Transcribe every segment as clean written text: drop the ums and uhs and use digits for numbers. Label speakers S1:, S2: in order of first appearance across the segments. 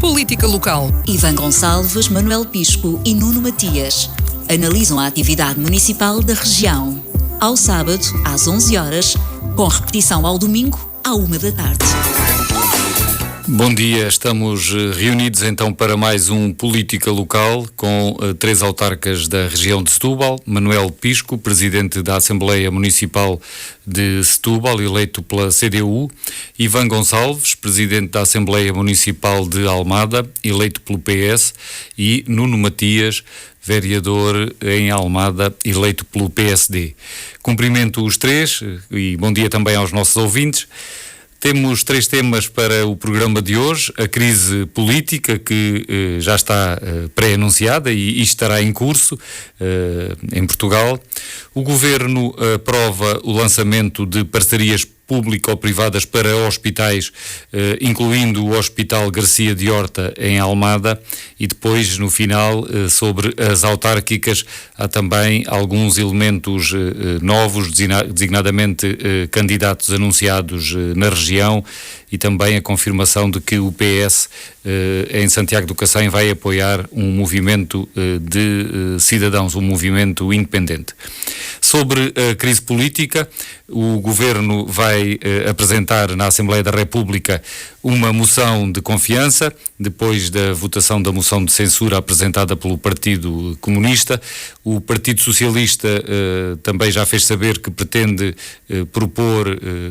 S1: Política local.
S2: Ivan Gonçalves, Manuel Pisco e Nuno Matias analisam a atividade municipal da região. Ao sábado, às 11 horas, com repetição ao domingo, à 1 da tarde.
S3: Bom dia, estamos reunidos então para mais um Política Local com três autarcas da região de Setúbal: Manuel Pisco, presidente da Assembleia Municipal de Setúbal, eleito pela CDU; Ivan Gonçalves, presidente da Assembleia Municipal de Almada, eleito pelo PS; e Nuno Matias, vereador em Almada, eleito pelo PSD. Cumprimento os três e bom dia também aos nossos ouvintes. Temos três temas para o programa de hoje: a crise política, que já está pré-anunciada e estará em curso em Portugal. O Governo aprova o lançamento de parcerias público-privadas para hospitais, incluindo o Hospital Garcia de Horta em Almada, e depois, no final, sobre as autárquicas, há também alguns elementos novos, designadamente candidatos anunciados na região, e também a confirmação de que o PS em Santiago do Cacém vai apoiar um movimento de cidadãos, um movimento independente. Sobre a crise política, o Governo vai apresentar na Assembleia da República uma moção de confiança, depois da votação da moção de censura apresentada pelo Partido Comunista. O Partido Socialista também já fez saber que pretende propor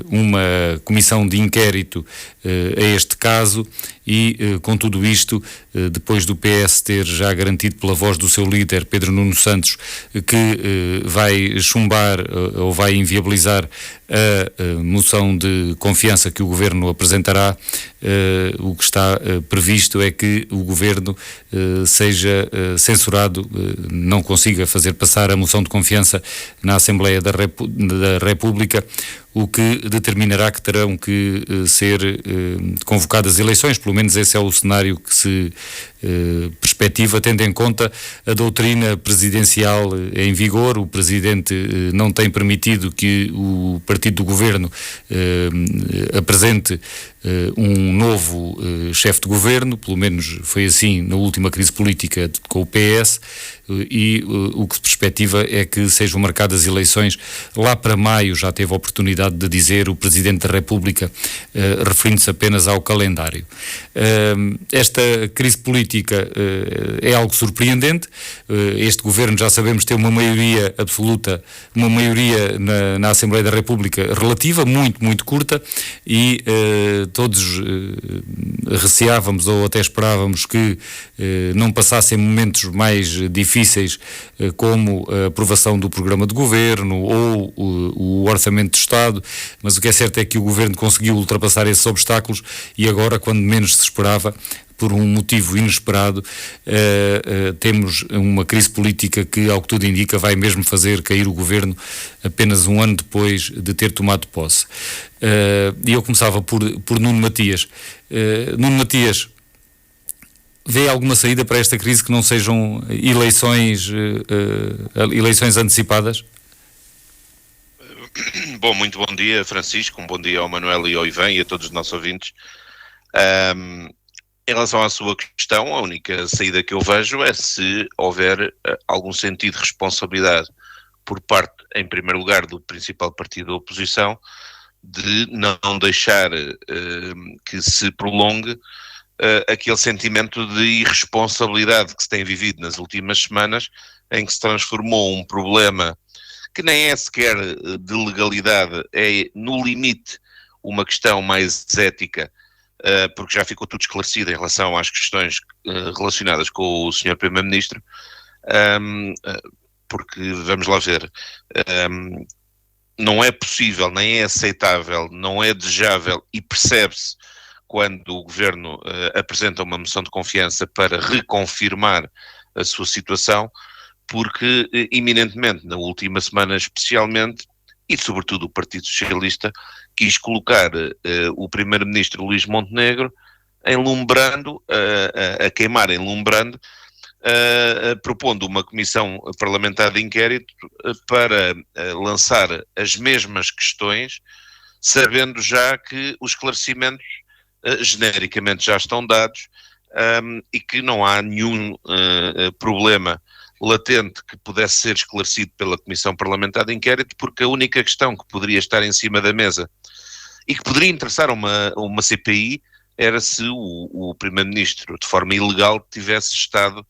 S3: uma comissão de inquérito a este caso, e com tudo isto, depois do PS ter já garantido pela voz do seu líder, Pedro Nuno Santos, que vai chumbar ou vai inviabilizar a moção de confiança que o Governo apresentará, o que está previsto é que o Governo seja censurado, não consiga fazer passar a moção de confiança na Assembleia da República, o que determinará que terão que ser convocadas eleições. Pelo menos esse é o cenário que se perspectiva, tendo em conta a doutrina presidencial em vigor. O Presidente não tem permitido que o partido do Governo apresente um novo chefe de Governo, pelo menos foi assim na última crise política com o PS, e o que se perspectiva é que sejam marcadas eleições lá para maio. Já teve a oportunidade de dizer o Presidente da República, referindo-se apenas ao calendário. Esta crise política é algo surpreendente. Este Governo, já sabemos, tem uma maioria absoluta, uma maioria na Assembleia da República relativa, muito curta, e todos receávamos ou até esperávamos que não passassem momentos mais difíceis, como a aprovação do programa de governo ou o orçamento de Estado, mas o que é certo é que o Governo conseguiu ultrapassar esses obstáculos, e agora, quando menos se esperava, por um motivo inesperado, temos uma crise política que, ao que tudo indica, vai mesmo fazer cair o Governo apenas um ano depois de ter tomado posse. E eu começava por Nuno Matias. Nuno Matias, vê alguma saída para esta crise que não sejam eleições antecipadas?
S4: Bom, muito bom dia, Francisco, um bom dia ao Manuel e ao Ivan e a todos os nossos ouvintes. Em relação à sua questão, a única saída que eu vejo é se houver algum sentido de responsabilidade por parte, em primeiro lugar, do principal partido da oposição, de não deixar que se prolongue aquele sentimento de irresponsabilidade que se tem vivido nas últimas semanas, em que se transformou um problema que nem é sequer de legalidade, é no limite uma questão mais ética, porque já ficou tudo esclarecido em relação às questões relacionadas com o Sr. Primeiro-Ministro, porque, vamos lá ver, não é possível, nem é aceitável, não é desejável, e percebe-se quando o Governo apresenta uma moção de confiança para reconfirmar a sua situação, porque eminentemente na última semana especialmente, e sobretudo o Partido Socialista, quis colocar o Primeiro-Ministro Luís Montenegro enlumbrando, a queimar enlumbrando, propondo uma comissão parlamentar de inquérito para lançar as mesmas questões, sabendo já que os esclarecimentos genericamente já estão dados, e que não há nenhum problema latente que pudesse ser esclarecido pela Comissão Parlamentar de Inquérito, porque a única questão que poderia estar em cima da mesa e que poderia interessar uma CPI era se o Primeiro-Ministro, de forma ilegal, tivesse estado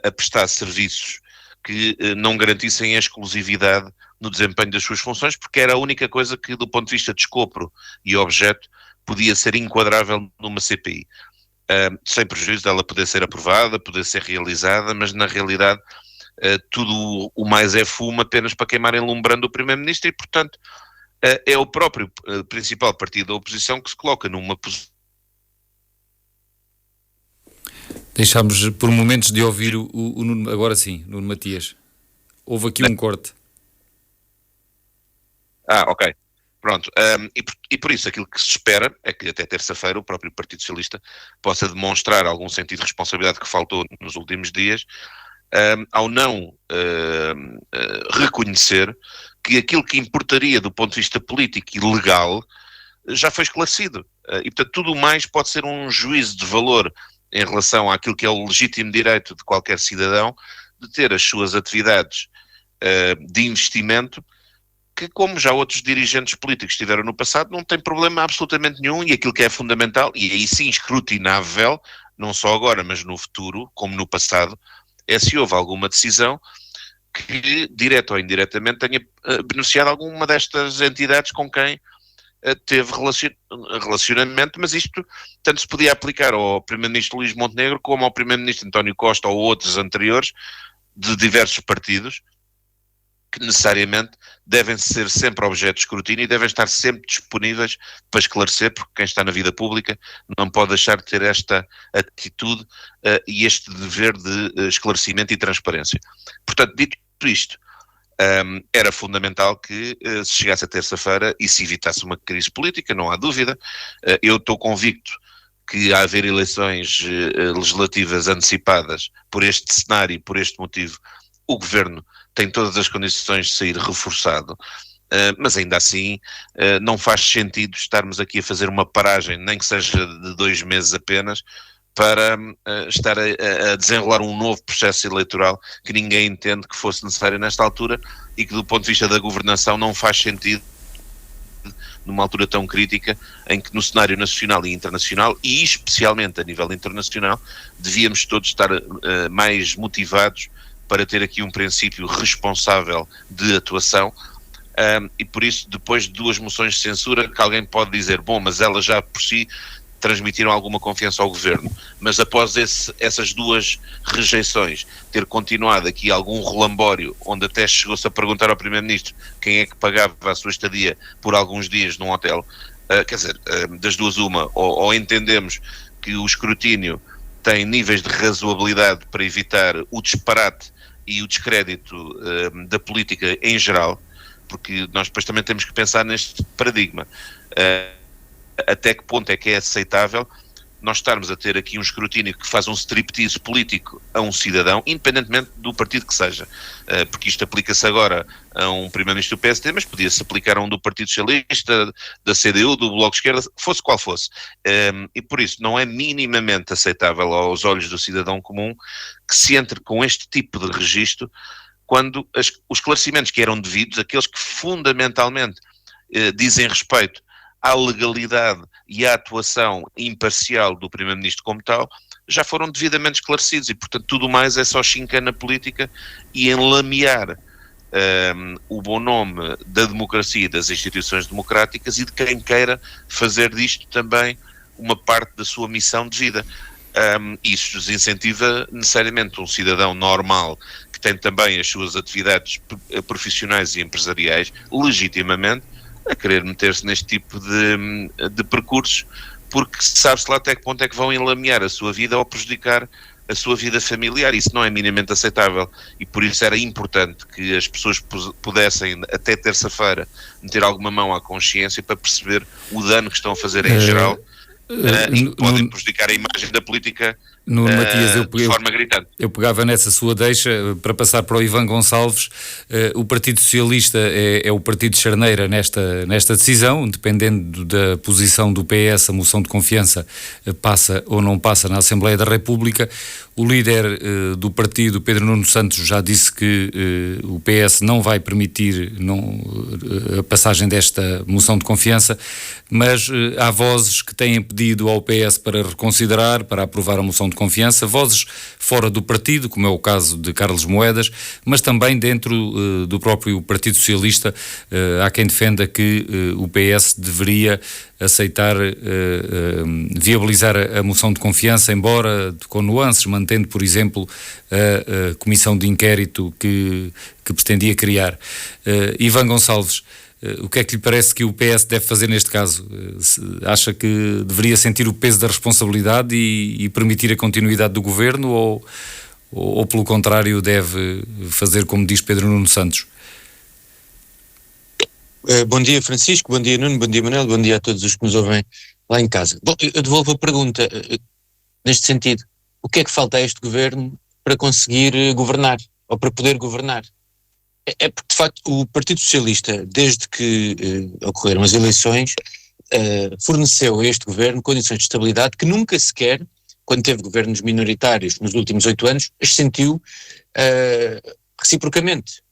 S4: a prestar serviços que não garantissem a exclusividade no desempenho das suas funções, porque era a única coisa que, do ponto de vista de escopo e objeto, podia ser enquadrável numa CPI. Sem prejuízo dela poder ser aprovada, poder ser realizada, mas na realidade tudo o mais é fumo apenas para queimar enlumbrando o Primeiro-Ministro e, portanto, é o próprio principal partido da oposição que se coloca numa posição.
S3: Deixámos por momentos de ouvir o Nuno, agora sim, Nuno Matias. Houve aqui um corte.
S4: Ok. Pronto. E por isso aquilo que se espera é que até terça-feira o próprio Partido Socialista possa demonstrar algum sentido de responsabilidade que faltou nos últimos dias, ao não reconhecer que aquilo que importaria do ponto de vista político e legal já foi esclarecido. E, portanto, tudo mais pode ser um juízo de valor em relação àquilo que é o legítimo direito de qualquer cidadão de ter as suas atividades de investimento, que, como já outros dirigentes políticos tiveram no passado, não tem problema absolutamente nenhum, e aquilo que é fundamental, e aí sim escrutinável, não só agora, mas no futuro, como no passado, é se houve alguma decisão que, direta ou indiretamente, tenha beneficiado alguma destas entidades com quem teve relacionamento, mas isto tanto se podia aplicar ao Primeiro-Ministro Luís Montenegro como ao Primeiro-Ministro António Costa ou outros anteriores de diversos partidos, que necessariamente devem ser sempre objeto de escrutínio e devem estar sempre disponíveis para esclarecer, porque quem está na vida pública não pode deixar de ter esta atitude e este dever de esclarecimento e transparência. Portanto, dito isto, era fundamental que se chegasse a terça-feira e se evitasse uma crise política, não há dúvida. Eu estou convicto que, a haver eleições legislativas antecipadas por este cenário e por este motivo, o Governo tem todas as condições de sair reforçado, mas ainda assim não faz sentido estarmos aqui a fazer uma paragem, nem que seja de 2 meses apenas, para estar a desenrolar um novo processo eleitoral que ninguém entende que fosse necessário nesta altura e que, do ponto de vista da governação, não faz sentido numa altura tão crítica em que, no cenário nacional e internacional, e especialmente a nível internacional, devíamos todos estar mais motivados para ter aqui um princípio responsável de atuação, e por isso, depois de 2 moções de censura, que alguém pode dizer, bom, mas elas já por si transmitiram alguma confiança ao Governo, mas após essas 2 rejeições, ter continuado aqui algum relambório, onde até chegou-se a perguntar ao Primeiro-Ministro quem é que pagava a sua estadia por alguns dias num hotel, quer dizer, das duas uma, ou entendemos que o escrutínio tem níveis de razoabilidade para evitar o disparate e o descrédito da política em geral, porque nós depois também temos que pensar neste paradigma. Até que ponto é que é aceitável nós estarmos a ter aqui um escrutínio que faz um striptease político a um cidadão, independentemente do partido que seja, porque isto aplica-se agora a um Primeiro-Ministro do PSD, mas podia-se aplicar a um do Partido Socialista, da CDU, do Bloco de Esquerda, fosse qual fosse. E por isso não é minimamente aceitável aos olhos do cidadão comum que se entre com este tipo de registro quando os esclarecimentos que eram devidos, aqueles que fundamentalmente dizem respeito à legalidade e à atuação imparcial do Primeiro-Ministro como tal, já foram devidamente esclarecidos e, portanto, tudo mais é só chincana política e enlamear o bom nome da democracia e das instituições democráticas e de quem queira fazer disto também uma parte da sua missão de vida. Isso desincentiva necessariamente um cidadão normal que tem também as suas atividades profissionais e empresariais, legitimamente, a querer meter-se neste tipo de percursos, porque sabe-se lá até que ponto é que vão enlamear a sua vida ou prejudicar a sua vida familiar. Isso não é minimamente aceitável e por isso era importante que as pessoas pudessem, até terça-feira, meter alguma mão à consciência para perceber o dano que estão a fazer em geral e que podem prejudicar a imagem da política
S3: Matias,
S4: de forma gritante.
S3: Eu pegava nessa sua deixa para passar para o Ivan Gonçalves. O Partido Socialista é o partido charneira nesta decisão, dependendo da posição do PS, a moção de confiança passa ou não passa na Assembleia da República. O líder do partido, Pedro Nuno Santos, já disse que o PS não vai permitir a passagem desta moção de confiança, mas há vozes que têm pedido ao PS para reconsiderar, para aprovar a moção de confiança, vozes fora do partido, como é o caso de Carlos Moedas, mas também dentro do próprio Partido Socialista. Há quem defenda que o PS deveria aceitar viabilizar a moção de confiança, embora com nuances, mantendo, por exemplo, a comissão de inquérito que pretendia criar. Ivan Gonçalves, o que é que lhe parece que o PS deve fazer neste caso? Acha que deveria sentir o peso da responsabilidade e permitir a continuidade do governo ou pelo contrário, deve fazer como diz Pedro Nuno Santos?
S1: Bom dia, Francisco, bom dia, Nuno, bom dia, Manuel, bom dia a todos os que nos ouvem lá em casa. Bom, eu devolvo a pergunta neste sentido. O que é que falta a este governo para conseguir governar, ou para poder governar? É porque, de facto, o Partido Socialista, desde que ocorreram as eleições, forneceu a este governo condições de estabilidade que nunca sequer, quando teve governos minoritários nos últimos 8 anos, as sentiu reciprocamente.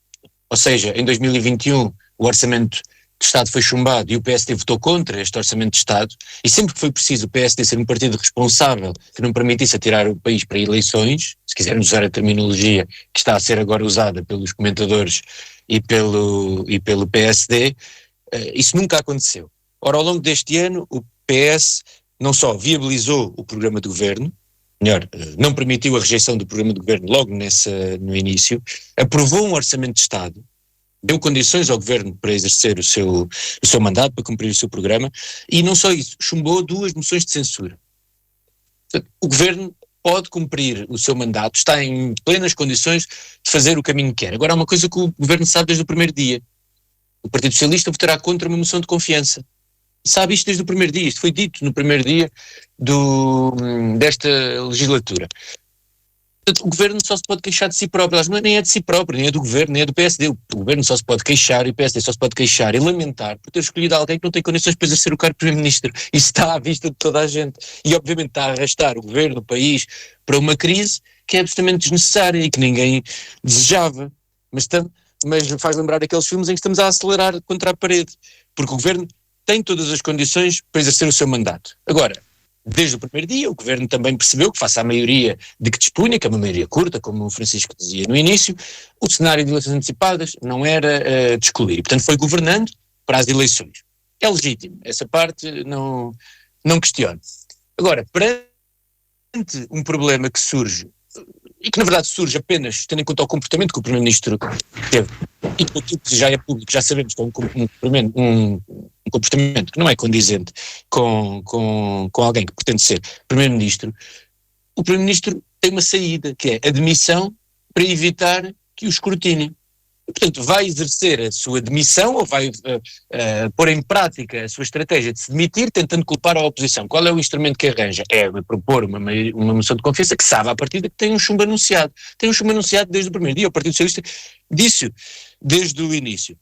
S1: Ou seja, em 2021 o orçamento de Estado foi chumbado e o PSD votou contra este orçamento de Estado, e sempre que foi preciso o PSD ser um partido responsável que não permitisse atirar o país para eleições, se quisermos usar a terminologia que está a ser agora usada pelos comentadores e pelo PSD, isso nunca aconteceu. Ora, ao longo deste ano o PS não só viabilizou o programa de governo, melhor, não permitiu a rejeição do programa de governo logo no início, aprovou um orçamento de Estado, deu condições ao governo para exercer o seu mandato, para cumprir o seu programa, e não só isso, chumbou 2 moções de censura. Portanto, o governo pode cumprir o seu mandato, está em plenas condições de fazer o caminho que quer. Agora há uma coisa que o governo sabe desde o primeiro dia: o Partido Socialista votará contra uma moção de confiança. Sabe isto desde o primeiro dia, isto foi dito no primeiro dia desta legislatura. Portanto, o governo só se pode queixar de si próprio, nem é de si próprio, nem é do governo, nem é do PSD. O governo só se pode queixar e o PSD só se pode queixar e lamentar por ter escolhido alguém que não tem condições para exercer o cargo de Primeiro-Ministro. Isso está à vista de toda a gente. E obviamente está a arrastar o governo, o país, para uma crise que é absolutamente desnecessária e que ninguém desejava. Mas faz lembrar aqueles filmes em que estamos a acelerar contra a parede, porque o governo tem todas as condições para exercer o seu mandato. Agora, desde o primeiro dia, o governo também percebeu que, face à maioria de que dispunha, que é uma maioria curta, como o Francisco dizia no início, o cenário de eleições antecipadas não era de excluir. E, portanto, foi governando para as eleições. É legítimo, essa parte não questiono. Agora, perante um problema que surge, e que na verdade surge apenas tendo em conta o comportamento que o Primeiro-Ministro teve, e com aquilo que já é público, já sabemos que é um comportamento que não é condizente com alguém que pretende ser Primeiro-Ministro, o Primeiro-Ministro tem uma saída, que é a demissão, para evitar que o escrutinem. Portanto, vai exercer a sua demissão ou vai pôr em prática a sua estratégia de se demitir, tentando culpar a oposição. Qual é o instrumento que arranja? É propor uma moção de confiança que sabe à partida que tem um chumbo anunciado. Tem um chumbo anunciado desde o primeiro dia. O Partido Socialista disse desde o início.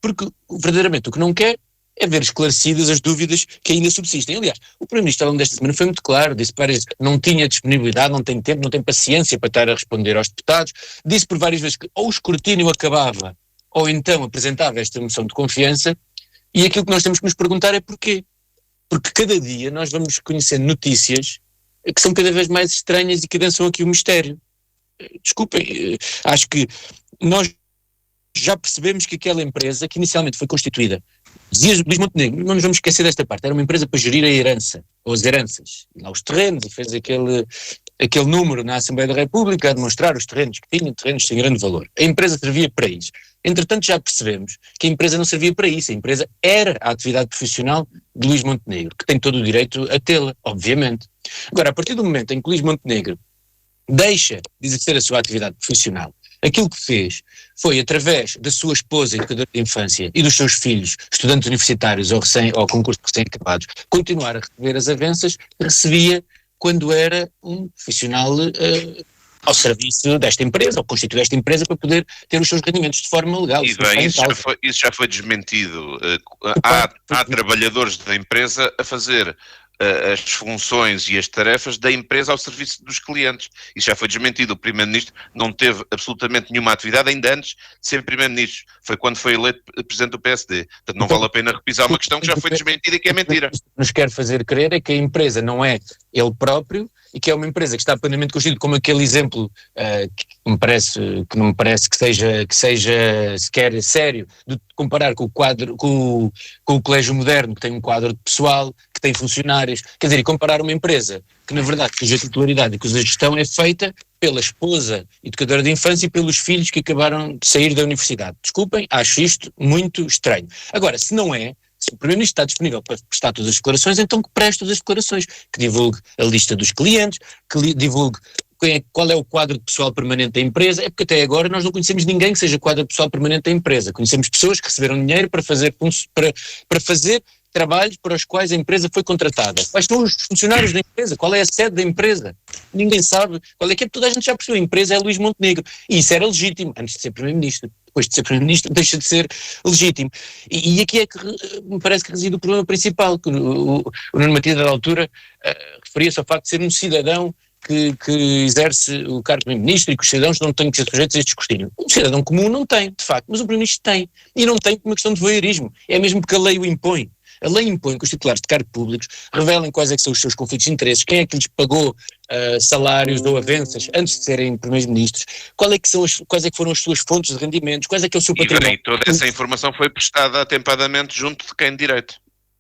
S1: Porque, verdadeiramente, o que não quer é ver esclarecidas as dúvidas que ainda subsistem. Aliás, o Primeiro-Ministro ao longo desta semana foi muito claro, disse que não tinha disponibilidade, não tem tempo, não tem paciência para estar a responder aos deputados, disse por várias vezes que ou o escrutínio acabava ou então apresentava esta moção de confiança, e aquilo que nós temos que nos perguntar é porquê. Porque cada dia nós vamos conhecendo notícias que são cada vez mais estranhas e que adensam aqui o mistério. Desculpem, acho que nós já percebemos que aquela empresa que inicialmente foi constituída, dizia Luís Montenegro, não nos vamos esquecer desta parte, era uma empresa para gerir a herança, ou as heranças, e lá os terrenos, e fez aquele número na Assembleia da República a demonstrar os terrenos que tinham, terrenos sem grande valor. A empresa servia para isso. Entretanto, já percebemos que a empresa não servia para isso, a empresa era a atividade profissional de Luís Montenegro, que tem todo o direito a tê-la, obviamente. Agora, a partir do momento em que Luís Montenegro deixa de exercer a sua atividade profissional Aquilo que fez foi, através da sua esposa, educadora de infância, e dos seus filhos, estudantes universitários ou concursos recém-acabados, continuar a receber as avanças que recebia quando era um profissional ao serviço desta empresa, ou constituir esta empresa para poder ter os seus rendimentos de forma legal.
S4: E bem, isso já foi desmentido. Há trabalhadores da empresa a fazer as funções e as tarefas da empresa ao serviço dos clientes. Isso já foi desmentido. O Primeiro-Ministro não teve absolutamente nenhuma atividade ainda antes de ser Primeiro-Ministro. Foi quando foi eleito Presidente do PSD. Portanto, não vale a pena repisar uma questão que já foi desmentida e que é mentira.
S1: O que nos quer fazer crer é que a empresa não é ele próprio e que é uma empresa que está plenamente constituída, como aquele exemplo que não me parece que seja sequer sério, de comparar com o Colégio Moderno, que tem um quadro de pessoal, que tem funcionários, quer dizer, e comparar uma empresa que na verdade cuja titularidade e cuja gestão é feita pela esposa educadora de infância e pelos filhos que acabaram de sair da universidade. Desculpem, acho isto muito estranho. Agora, se não é, se o Primeiro-Ministro está disponível para prestar todas as declarações, então que preste todas as declarações, que divulgue a lista dos clientes, que divulgue qual é o quadro de pessoal permanente da empresa. É porque até agora nós não conhecemos ninguém que seja quadro de pessoal permanente da empresa. Conhecemos pessoas que receberam dinheiro para fazer trabalhos para os quais a empresa foi contratada. Quais são os funcionários da empresa? Qual é a sede da empresa? Ninguém sabe. Qual é que é? Toda a gente já percebeu. A empresa é Luís Montenegro. E isso era legítimo, antes de ser Primeiro-Ministro. Depois de ser Primeiro-Ministro, deixa de ser legítimo. E aqui é que me parece que reside o problema principal, que o Nuno Matias, da altura, referia-se ao facto de ser um cidadão que exerce o cargo de Primeiro-Ministro e que os cidadãos não têm que ser sujeitos a este escrutínio. Um cidadão comum não tem, de facto, mas o Primeiro-Ministro tem. E não tem por uma questão de voyeurismo. É mesmo porque a lei o impõe. A lei impõe que os titulares de cargos públicos revelem quais é que são os seus conflitos de interesses, quem é que lhes pagou salários ou avanças antes de serem primeiros-ministros, quais é que foram as suas fontes de rendimentos, quais é que é o seu património.
S4: E toda essa informação foi prestada atempadamente junto de quem de direito.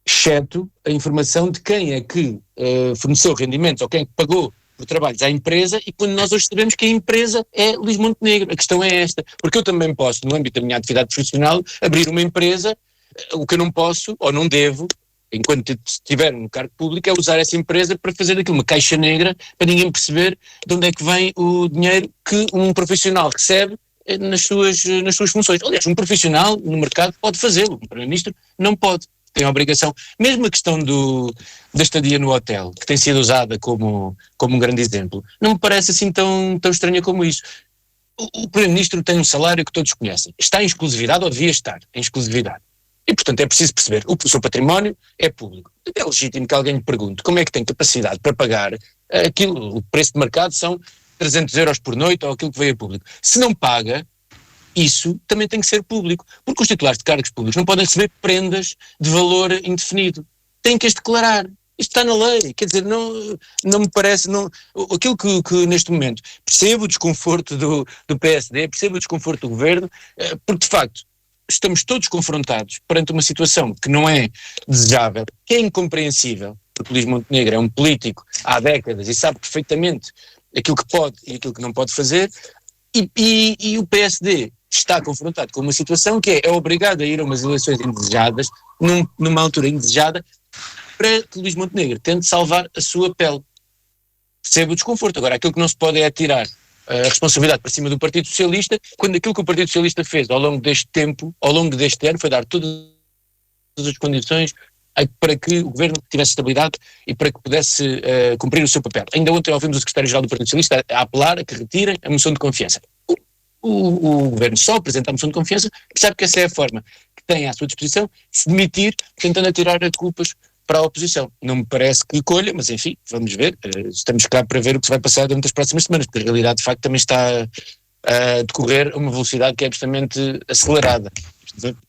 S1: Exceto a informação de quem é que forneceu rendimentos ou quem é que pagou por trabalhos à empresa, e quando nós hoje sabemos que a empresa é Luís Montenegro. A questão é esta, porque eu também posso, no âmbito da minha atividade profissional, abrir uma empresa. O que eu não posso, ou não devo, enquanto estiver no cargo público, é usar essa empresa para fazer daquilo uma caixa negra, para ninguém perceber de onde é que vem o dinheiro que um profissional recebe nas suas funções. Aliás, um profissional no mercado pode fazê-lo, um Primeiro-Ministro não pode, tem a obrigação. Mesmo a questão da estadia no hotel, que tem sido usada como um grande exemplo, não me parece assim tão estranha como isso. O Primeiro-Ministro tem um salário que todos conhecem. Está em exclusividade, ou devia estar em exclusividade. E, portanto, é preciso perceber, o seu património é público. É legítimo que alguém lhe pergunte como é que tem capacidade para pagar aquilo, o preço de mercado são 300 euros por noite ou aquilo que veio a público. Se não paga, isso também tem que ser público, porque os titulares de cargos públicos não podem receber prendas de valor indefinido. Têm que as declarar. Isto está na lei, quer dizer, não me parece, aquilo que neste momento percebo o desconforto do PSD, percebo o desconforto do Governo, porque de facto estamos todos confrontados perante uma situação que não é desejável, que é incompreensível, porque Luís Montenegro é um político há décadas e sabe perfeitamente aquilo que pode e aquilo que não pode fazer, e o PSD está confrontado com uma situação que é obrigado a ir a umas eleições indesejadas, numa altura indesejada, para que Luís Montenegro tente salvar a sua pele. Percebe o desconforto. Agora, aquilo que não se pode é tirar a responsabilidade para cima do Partido Socialista, quando aquilo que o Partido Socialista fez ao longo deste tempo, ao longo deste ano, foi dar todas as condições para que o Governo tivesse estabilidade e para que pudesse cumprir o seu papel. Ainda ontem ouvimos o Secretário-Geral do Partido Socialista a apelar a que retirem a moção de confiança. O Governo só apresenta a moção de confiança porque sabe que essa é a forma que tem à sua disposição de se demitir, tentando atirar as culpas para a oposição. Não me parece que colha, mas enfim, vamos ver. Estamos cá para ver o que se vai passar durante as próximas semanas, porque a realidade de facto também está a decorrer a uma velocidade que é absolutamente acelerada.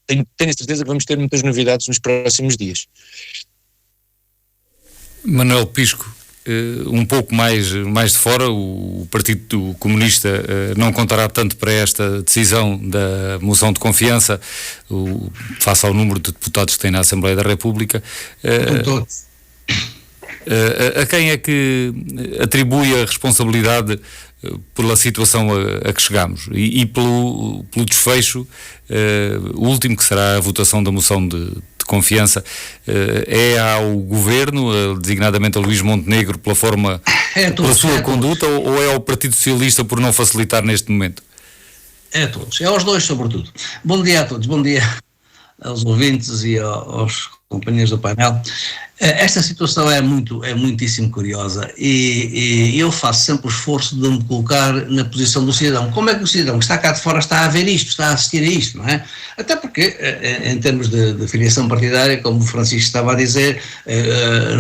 S1: Tenho a certeza que vamos ter muitas novidades nos próximos dias.
S3: Manuel Pisco, um pouco mais de fora, o Partido Comunista não contará tanto para esta decisão da moção de confiança, face ao número de deputados que tem na Assembleia da República. A quem é que atribui a responsabilidade pela situação a que chegamos e pelo desfecho, o último, que será a votação da moção de confiança? É ao Governo, designadamente a Luís Montenegro, pela sua conduta, ou é ao Partido Socialista por não facilitar neste momento?
S5: É a todos, é aos dois sobretudo. Bom dia a todos, bom dia aos ouvintes e aos companheiros do painel. Esta situação é muitíssimo curiosa e eu faço sempre o esforço de me colocar na posição do cidadão. Como é que o cidadão que está cá de fora está a ver isto, está a assistir a isto, não é? Até porque, em termos de filiação partidária, como o Francisco estava a dizer,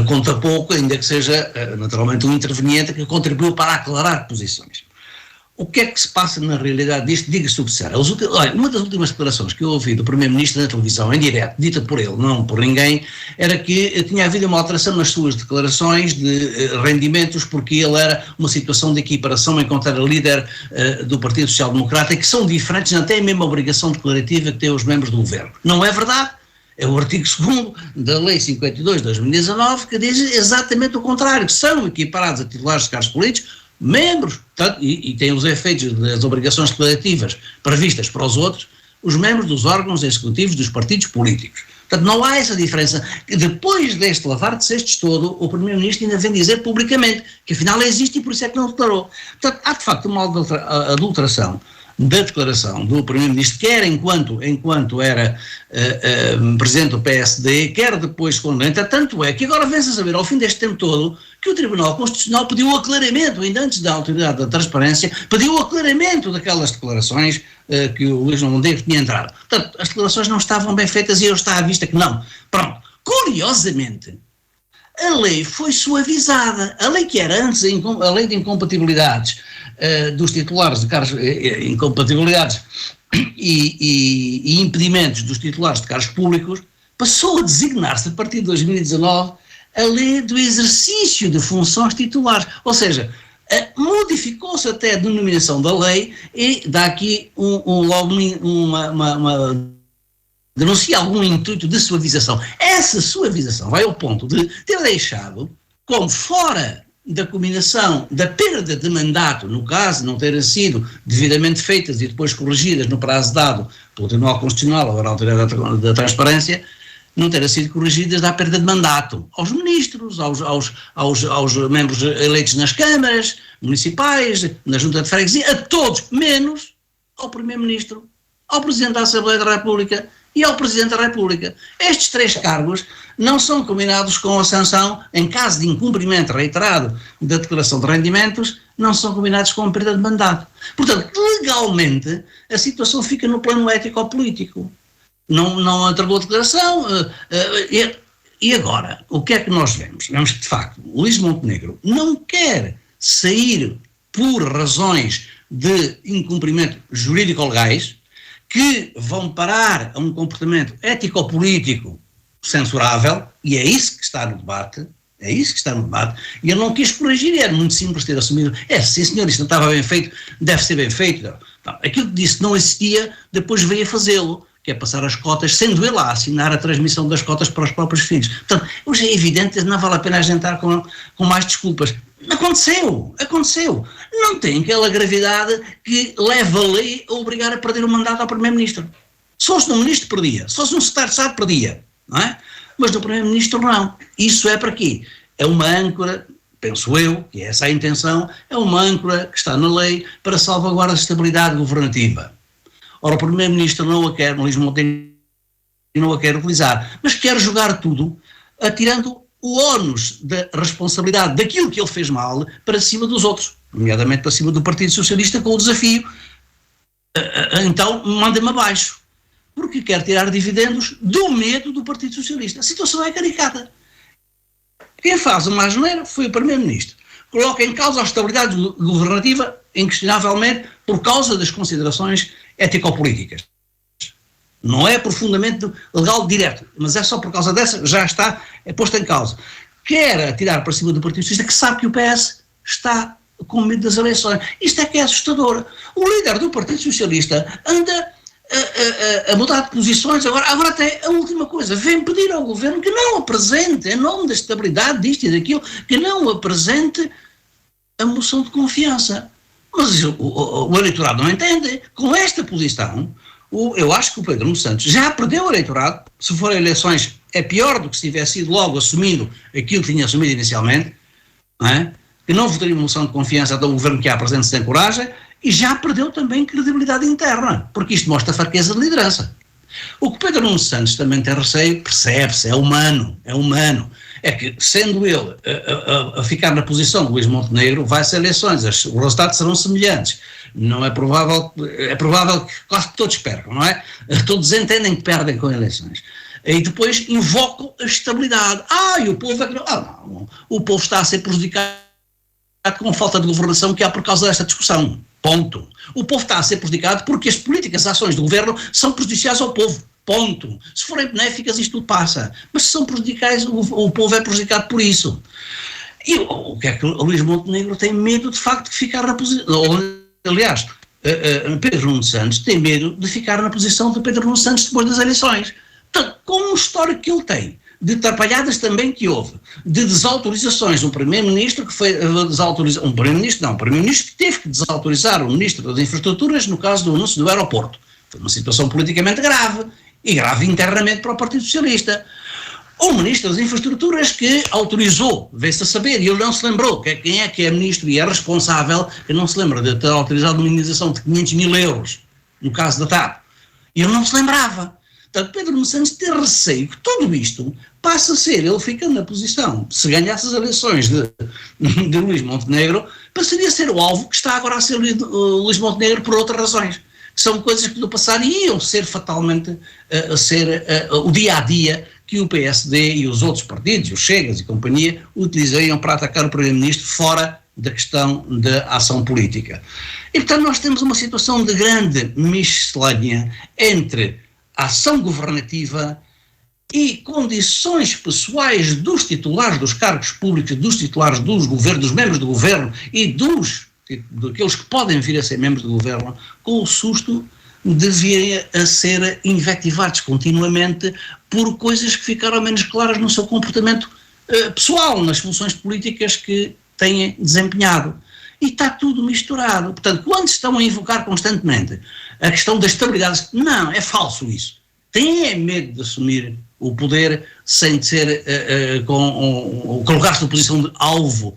S5: conta pouco, ainda que seja naturalmente um interveniente que contribuiu para aclarar posições. O que é que se passa na realidade disto? Diga-se o que será. Olha, uma das últimas declarações que eu ouvi do Primeiro-Ministro na televisão, em direto, dita por ele, não por ninguém, era que tinha havido uma alteração nas suas declarações de rendimentos porque ele era uma situação de equiparação enquanto era líder do Partido Social Democrata e que são diferentes, não têm a mesma obrigação declarativa que têm os membros do governo. Não é verdade? É o artigo 2º da Lei 52 de 2019 que diz exatamente o contrário, que são equiparados a titulares de cargos políticos, membros, portanto, e têm os efeitos das obrigações declarativas previstas para os outros, os membros dos órgãos executivos dos partidos políticos. Portanto, não há essa diferença. Depois deste lavar de cestos todo, o Primeiro-Ministro ainda vem dizer publicamente que afinal existe e por isso é que não declarou. Portanto, há de facto uma adulteração da declaração do Primeiro-Ministro, quer enquanto era presidente do PSD, quer depois quando entra, tanto é que agora vem-se a saber, ao fim deste tempo todo, que o Tribunal Constitucional pediu o aclaramento, ainda antes da Autoridade da Transparência, pediu o aclaramento daquelas declarações que o Luís Montenegro tinha entrado. Portanto, as declarações não estavam bem feitas e eu está à vista que não. Pronto. Curiosamente, a lei foi suavizada. A lei que era antes a lei de incompatibilidades dos titulares de cargos, incompatibilidades e impedimentos dos titulares de cargos públicos, passou a designar-se a partir de 2019 a lei do exercício de funções titulares, ou seja, modificou-se até a denominação da lei e dá aqui denuncia algum intuito de suavização. Essa suavização vai ao ponto de ter deixado como fora da combinação da perda de mandato, no caso de não terem sido devidamente feitas e depois corrigidas no prazo dado pelo Tribunal Constitucional, agora a Autoridade da Transparência, não terem sido corrigidas da perda de mandato aos ministros, aos membros eleitos nas câmaras municipais, na Junta de Freguesia, a todos, menos ao Primeiro-Ministro, ao Presidente da Assembleia da República e ao Presidente da República. Estes 3 cargos não são combinados com a sanção, em caso de incumprimento reiterado da declaração de rendimentos, não são combinados com a perda de mandato. Portanto, legalmente, a situação fica no plano ético-político. Não entregou a declaração. E agora, o que é que nós vemos? Vemos que, de facto, Luís Montenegro não quer sair por razões de incumprimento jurídico-legais, que vão parar a um comportamento ético-político censurável, e é isso que está no debate, e ele não quis corrigir, era muito simples ter assumido, sim senhor, isto não estava bem feito, deve ser bem feito. Não, aquilo que disse não existia, depois veio a fazê-lo, que é passar as cotas, sendo ele a assinar a transmissão das cotas para os próprios filhos. Portanto, hoje é evidente, não vale a pena agentar com mais desculpas. Aconteceu. Não tem aquela gravidade que leva a lei a obrigar a perder o mandato ao Primeiro-Ministro. Se fosse no Ministro, perdia. Se fosse no Secretário de Estado, perdia. Não é? Mas no Primeiro-Ministro, não. Isso é para quê? É uma âncora, penso eu, que é essa a intenção, é uma âncora que está na lei para salvaguardar a estabilidade governativa. Ora, o Primeiro-Ministro não a quer, Luís Montenegro não a quer utilizar, mas quer jogar tudo, atirando o ónus da responsabilidade daquilo que ele fez mal para cima dos outros, nomeadamente para cima do Partido Socialista, com o desafio, então manda-me abaixo, porque quer tirar dividendos do medo do Partido Socialista. A situação é caricata. Quem faz uma asneira foi o Primeiro-Ministro. Coloca em causa a estabilidade governativa, inquestionavelmente, por causa das considerações ético-políticas. Não é profundamente legal direto, mas é só por causa dessa, já está posto em causa. Quer atirar para cima do Partido Socialista, que sabe que o PS está com medo das eleições. Isto é que é assustador. O líder do Partido Socialista anda a mudar de posições, agora até a última coisa, vem pedir ao governo que não apresente, em nome da estabilidade disto e daquilo, que não apresente a moção de confiança. Mas o eleitorado não entende. Com esta posição, eu acho que o Pedro Nuno Santos já perdeu o eleitorado. Se forem eleições, é pior do que se tivesse sido logo assumindo aquilo que tinha assumido inicialmente, não é? Que não votaria uma moção de confiança do governo que a apresente sem coragem, e já perdeu também credibilidade interna, porque isto mostra fraqueza de liderança. O que Pedro Nuno Santos também tem receio, percebe-se, é humano, é que, sendo ele a ficar na posição de Luís Montenegro, vai ser eleições, os resultados serão semelhantes. Não é provável que quase todos percam, não é? Todos entendem que perdem com eleições. E depois invocam a estabilidade. E o povo o povo está a ser prejudicado com a falta de governação que há por causa desta discussão. Ponto. O povo está a ser prejudicado porque as políticas, as ações do governo são prejudiciais ao povo. Ponto. Se forem benéficas, isto tudo passa. Mas se são prejudiciais, o povo é prejudicado por isso. E o que é que o Luís Montenegro tem medo, de facto, de ficar na posição... Aliás, Pedro Nuno Santos tem medo de ficar na posição de Pedro Nuno Santos depois das eleições. Portanto, com o histórico que ele tem, de atrapalhadas também que houve, de desautorizações, um primeiro-ministro que foi desautorizado, um primeiro-ministro que teve que desautorizar o ministro das Infraestruturas no caso do anúncio do aeroporto. Foi uma situação politicamente grave, e grave internamente para o Partido Socialista. O ministro das Infraestruturas que autorizou, veio-se a saber, e ele não se lembrou quem é que é ministro e é responsável, que não se lembra de ter autorizado uma indenização de 500 mil euros, no caso da TAP. E ele não se lembrava. Portanto, Pedro Nuno Santos tem receio que tudo isto passe a ser, ele ficando na posição, se ganhasse as eleições de Luís Montenegro, passaria a ser o alvo que está agora a ser Luís Montenegro por outras razões. Que são coisas que no passado iam ser fatalmente o dia-a-dia que o PSD e os outros partidos, os Chegas e companhia, utilizariam para atacar o Primeiro-Ministro fora da questão da ação política. E, portanto, nós temos uma situação de grande miscelânea entre a ação governativa e condições pessoais dos titulares dos cargos públicos, dos titulares dos governos, dos membros do governo e daqueles que podem vir a ser membros do governo, com o susto de virem a ser invectivados continuamente por coisas que ficaram menos claras no seu comportamento pessoal, nas funções políticas que têm desempenhado. E está tudo misturado. Portanto, quando estão a invocar constantemente a questão da estabilidade, não, é falso isso. Têm medo de assumir o poder sem ser, colocar-se na posição de alvo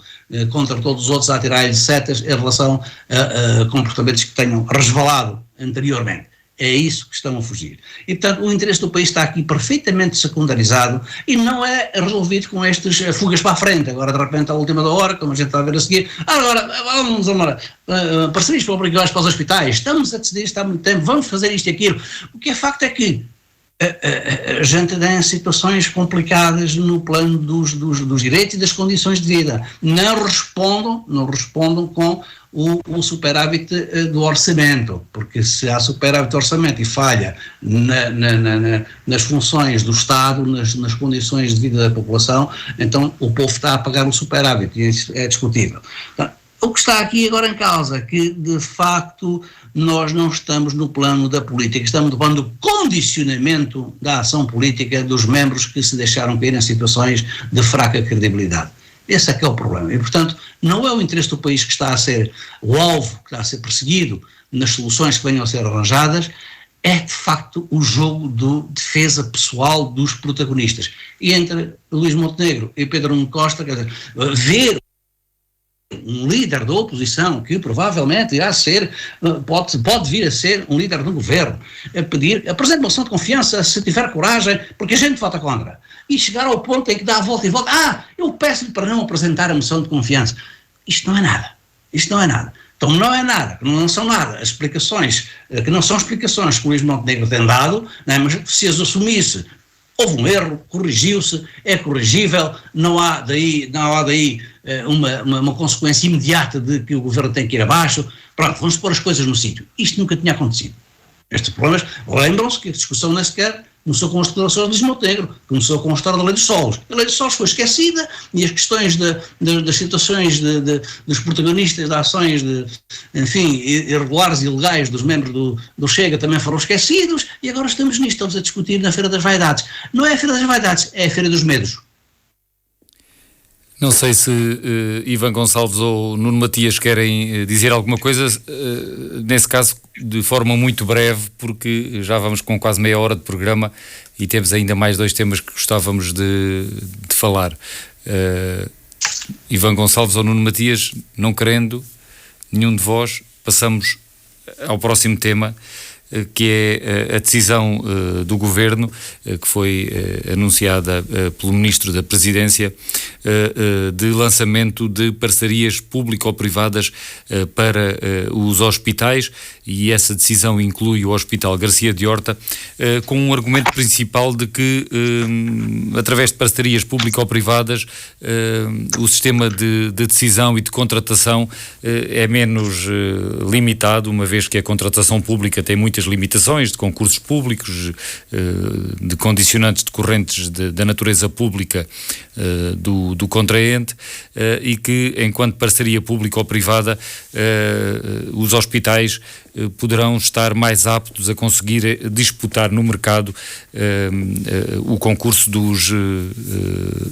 S5: contra todos os outros a tirar-lhe setas em relação a comportamentos que tenham resvalado anteriormente. É isso que estão a fugir. E, portanto, o interesse do país está aqui perfeitamente secundarizado e não é resolvido com estas fugas para a frente. Agora, de repente, à última da hora, como a gente está a ver a seguir, agora, vamos parcerias obrigatórias para os hospitais, estamos a decidir isto há muito tempo, vamos fazer isto e aquilo. O que é facto é que a gente tem situações complicadas no plano dos direitos e das condições de vida. Não respondam com o superávit do orçamento, porque se há superávit do orçamento e falha nas funções do Estado, nas condições de vida da população, então o povo está a pagar o superávit, e isso é discutível. Então, o que está aqui agora em causa é que, de facto, nós não estamos no plano da política, estamos no plano do condicionamento da ação política dos membros que se deixaram cair em situações de fraca credibilidade. Esse é que é o problema. E, portanto, não é o interesse do país que está a ser o alvo, que está a ser perseguido nas soluções que venham a ser arranjadas, é, de facto, o jogo de defesa pessoal dos protagonistas. E entre Luís Montenegro e Pedro Nuno Costa, quer dizer, ver um líder da oposição, que provavelmente irá ser, pode vir a ser um líder do governo, apresente uma moção de confiança se tiver coragem, porque a gente vota contra. E chegar ao ponto em que dá a volta e volta, eu peço-lhe para não apresentar a moção de confiança. Isto não é nada. Então não é nada, não são nada. As explicações, que não são explicações que o Luís Montenegro tem dado, né, mas se as assumisse, houve um erro, corrigiu-se, é corrigível, não há daí uma consequência imediata de que o governo tem que ir abaixo. Pronto, vamos pôr as coisas no sítio. Isto nunca tinha acontecido. Estes problemas, lembram-se que a discussão nem sequer começou com as declarações de Luís Montenegro, começou com a história da Lei dos Solos. A Lei dos Solos foi esquecida e as questões das situações dos protagonistas de ações irregulares e ilegais dos membros do Chega também foram esquecidos e agora estamos nisto, estamos a discutir na Feira das Vaidades. Não é a Feira das Vaidades, é a Feira dos Medos.
S3: Não sei se Ivan Gonçalves ou Nuno Matias querem dizer alguma coisa, nesse caso de forma muito breve, porque já vamos com quase meia hora de programa e temos ainda mais 2 temas que gostávamos de falar. Ivan Gonçalves ou Nuno Matias, não querendo, nenhum de vós, passamos ao próximo tema, que é a decisão do Governo, que foi anunciada pelo Ministro da Presidência, de lançamento de parcerias público-privadas para os hospitais, e essa decisão inclui o Hospital Garcia de Horta, com um argumento principal de que, através de parcerias público-privadas, o sistema de decisão e de contratação é menos limitado, uma vez que a contratação pública tem muitas limitações de concursos públicos, de condicionantes decorrentes da natureza pública do contraente, e que, enquanto parceria pública ou privada, os hospitais poderão estar mais aptos a conseguir disputar no mercado o concurso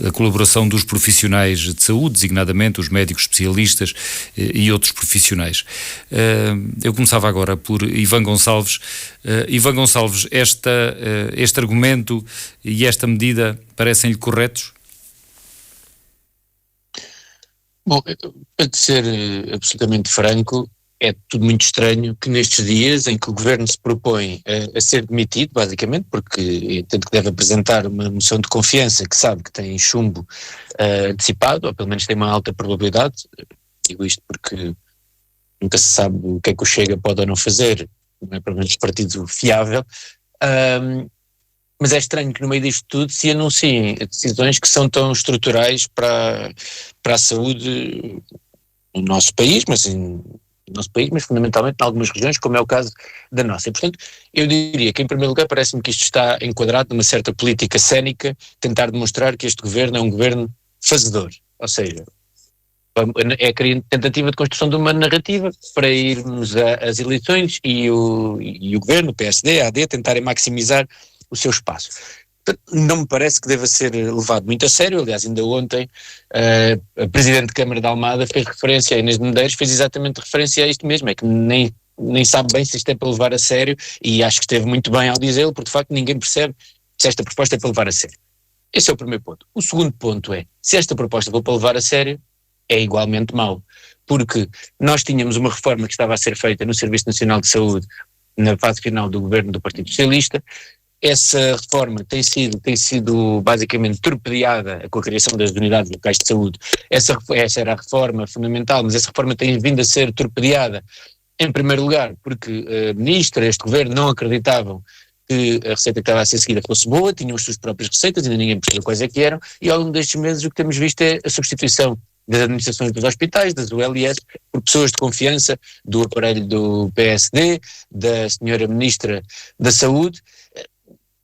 S3: a colaboração dos profissionais de saúde, designadamente os médicos especialistas e outros profissionais. Eu começava agora por Ivan Gonçalves. Ivan Gonçalves, este argumento e esta medida parecem-lhe corretos?
S1: Bom, para ser absolutamente franco, é tudo muito estranho que nestes dias em que o Governo se propõe a ser demitido, basicamente, porque entende que deve apresentar uma moção de confiança que sabe que tem chumbo antecipado, ou pelo menos tem uma alta probabilidade, digo isto porque nunca se sabe o que é que o Chega pode ou não fazer, não é provavelmente um partido fiável, mas é estranho que no meio disto tudo se anunciem decisões que são tão estruturais para a saúde no nosso país, mas fundamentalmente em algumas regiões, como é o caso da nossa. E, portanto, eu diria que, em primeiro lugar, parece-me que isto está enquadrado numa certa política cénica, tentar demonstrar que este governo é um governo fazedor, ou seja, é a tentativa de construção de uma narrativa para irmos às eleições e o governo, o PSD, a AD, tentarem maximizar o seu espaço. Não me parece que deva ser levado muito a sério. Aliás, ainda ontem a Presidente de Câmara de Almada fez referência, a Inês de Medeiros fez exatamente referência a isto mesmo, é que nem sabe bem se isto é para levar a sério, e acho que esteve muito bem ao dizê-lo, porque de facto ninguém percebe se esta proposta é para levar a sério. Esse é o primeiro ponto. O segundo ponto é, se esta proposta for para levar a sério, é igualmente mau, porque nós tínhamos uma reforma que estava a ser feita no Serviço Nacional de Saúde na fase final do governo do Partido Socialista. Essa reforma tem sido basicamente torpedeada com a criação das unidades locais de saúde. Essa era a reforma fundamental, mas essa reforma tem vindo a ser torpedeada, em primeiro lugar, porque a ministra, este governo, não acreditavam que a receita que estava a ser seguida fosse boa, tinham as suas próprias receitas, ainda ninguém percebeu quais é que eram, e ao longo destes meses o que temos visto é a substituição das administrações dos hospitais, das ULS, por pessoas de confiança do aparelho do PSD, da senhora Ministra da Saúde,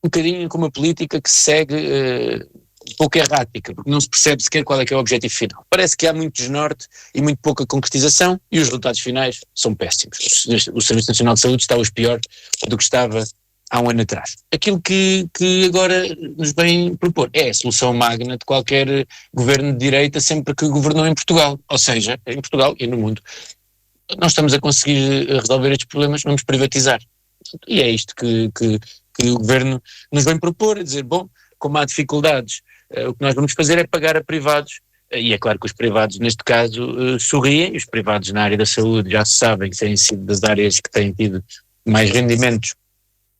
S1: um bocadinho com uma política que segue um pouco errática, porque não se percebe sequer qual é que é o objetivo final. Parece que há muito desnorte e muito pouca concretização, e os resultados finais são péssimos. O Serviço Nacional de Saúde está hoje pior do que estava há um ano atrás. Aquilo que agora nos vem propor é a solução magna de qualquer governo de direita sempre que governou em Portugal, ou seja, em Portugal e no mundo. Nós estamos a conseguir resolver estes problemas, vamos privatizar. E é isto que o governo nos vem propor, a dizer, bom, como há dificuldades, o que nós vamos fazer é pagar a privados, e é claro que os privados neste caso sorriem, e os privados na área da saúde já se sabem que têm sido das áreas que têm tido mais rendimentos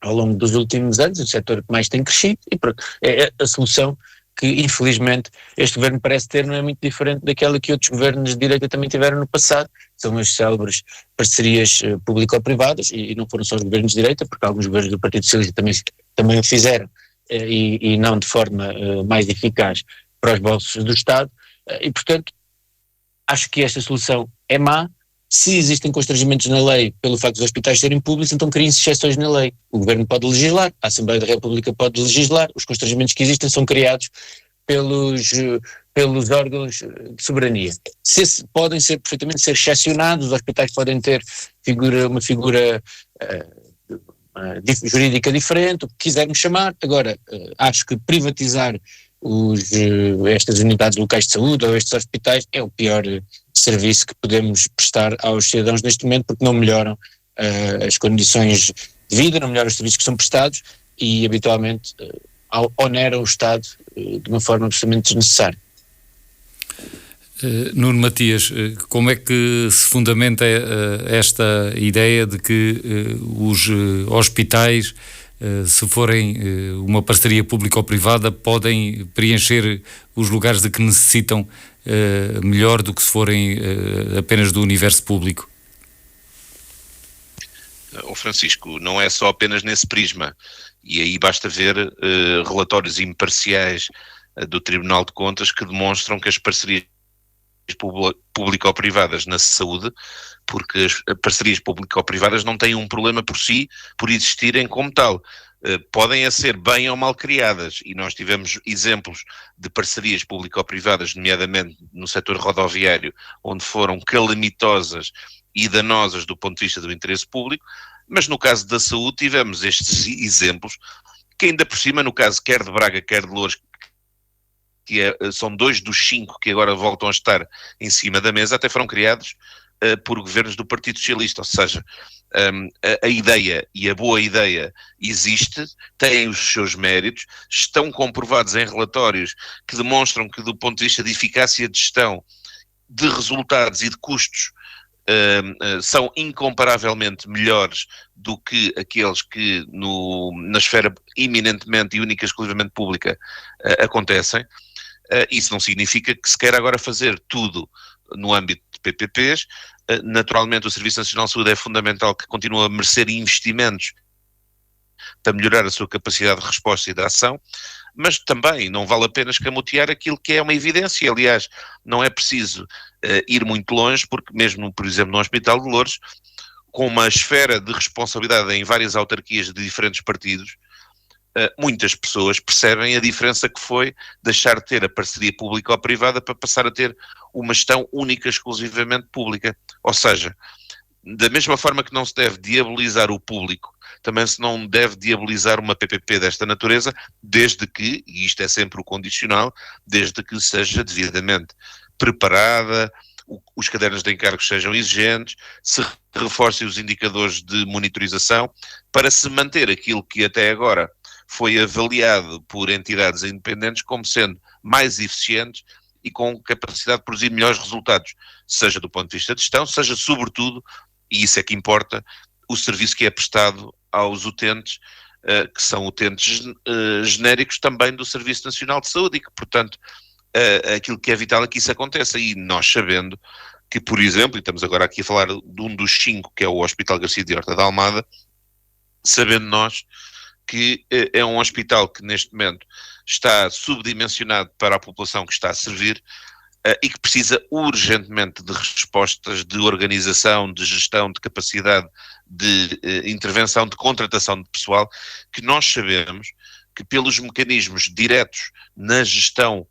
S1: ao longo dos últimos anos, o setor que mais tem crescido, e pronto, é a solução que infelizmente este governo parece ter, não é muito diferente daquela que outros governos de direita também tiveram no passado, são as célebres parcerias público-privadas, e não foram só os governos de direita, porque alguns governos do Partido Socialista também o fizeram, e não de forma mais eficaz para os bolsos do Estado, e portanto acho que esta solução é má. Se existem constrangimentos na lei pelo facto dos hospitais serem públicos, então criem-se exceções na lei. O Governo pode legislar, a Assembleia da República pode legislar, os constrangimentos que existem são criados pelos órgãos de soberania. Podem perfeitamente ser excepcionados, os hospitais podem ter uma figura jurídica diferente, o que quisermos chamar. Agora, acho que privatizar estas unidades locais de saúde ou estes hospitais é o pior serviço que podemos prestar aos cidadãos neste momento, porque não melhoram as condições de vida, não melhoram os serviços que são prestados e habitualmente oneram o Estado de uma forma absolutamente desnecessária.
S3: Nuno Matias, como é que se fundamenta esta ideia de que os hospitais, se forem uma parceria público-privada, podem preencher os lugares de que necessitam melhor do que se forem apenas do universo público?
S4: Francisco, não é só apenas nesse prisma, e aí basta ver relatórios imparciais do Tribunal de Contas que demonstram que as parcerias público-privadas na saúde, porque as parcerias público-privadas não têm um problema por si, por existirem como tal. Podem ser bem ou mal criadas, e nós tivemos exemplos de parcerias público-privadas, nomeadamente no setor rodoviário, onde foram calamitosas e danosas do ponto de vista do interesse público, mas no caso da saúde tivemos estes exemplos, que ainda por cima, no caso quer de Braga, quer de Loures, são 2 dos 5 que agora voltam a estar em cima da mesa, até foram criados por governos do Partido Socialista, ou seja, a ideia e a boa ideia existe, têm os seus méritos, estão comprovados em relatórios que demonstram que do ponto de vista de eficácia de gestão, de resultados e de custos, são incomparavelmente melhores do que aqueles que na esfera eminentemente e única e exclusivamente pública acontecem. Isso não significa que se quer agora fazer tudo no âmbito de PPPs. Naturalmente o Serviço Nacional de Saúde é fundamental que continue a merecer investimentos para melhorar a sua capacidade de resposta e de ação, mas também não vale a pena escamotear aquilo que é uma evidência. Aliás, não é preciso ir muito longe, porque mesmo, por exemplo, no Hospital de Loures, com uma esfera de responsabilidade em várias autarquias de diferentes partidos, muitas pessoas percebem a diferença que foi deixar de ter a parceria pública ou privada para passar a ter uma gestão única, exclusivamente pública. Ou seja, da mesma forma que não se deve diabolizar o público, também se não deve diabolizar uma PPP desta natureza, desde que, e isto é sempre o condicional, desde que seja devidamente preparada, os cadernos de encargos sejam exigentes, se reforcem os indicadores de monitorização, para se manter aquilo que até agora foi avaliado por entidades independentes como sendo mais eficientes e com capacidade de produzir melhores resultados, seja do ponto de vista de gestão, seja sobretudo, e isso é que importa, o serviço que é prestado aos utentes, que são utentes genéricos também do Serviço Nacional de Saúde e que, portanto, aquilo que é vital é que isso aconteça. E nós sabendo que, por exemplo, e estamos agora aqui a falar de um dos 5, que é o Hospital Garcia de Horta da Almada, sabendo nós que é um hospital que neste momento está subdimensionado para a população que está a servir e que precisa urgentemente de respostas de organização, de gestão, de capacidade de intervenção, de contratação de pessoal, que nós sabemos que pelos mecanismos diretos na gestão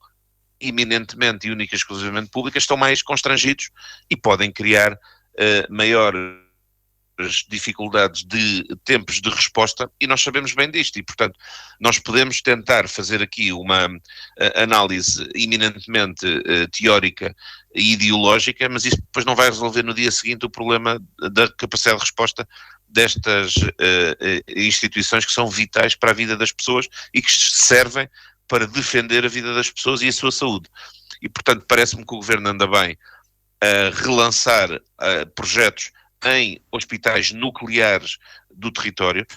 S4: eminentemente e única e exclusivamente pública estão mais constrangidos e podem criar maiores dificuldades de tempos de resposta, e nós sabemos bem disto, e portanto nós podemos tentar fazer aqui uma análise eminentemente teórica e ideológica, mas isso depois não vai resolver no dia seguinte o problema da capacidade de resposta destas instituições que são vitais para a vida das pessoas e que servem para defender a vida das pessoas e a sua saúde. E portanto parece-me que o Governo anda bem a relançar projetos em hospitais nucleares do território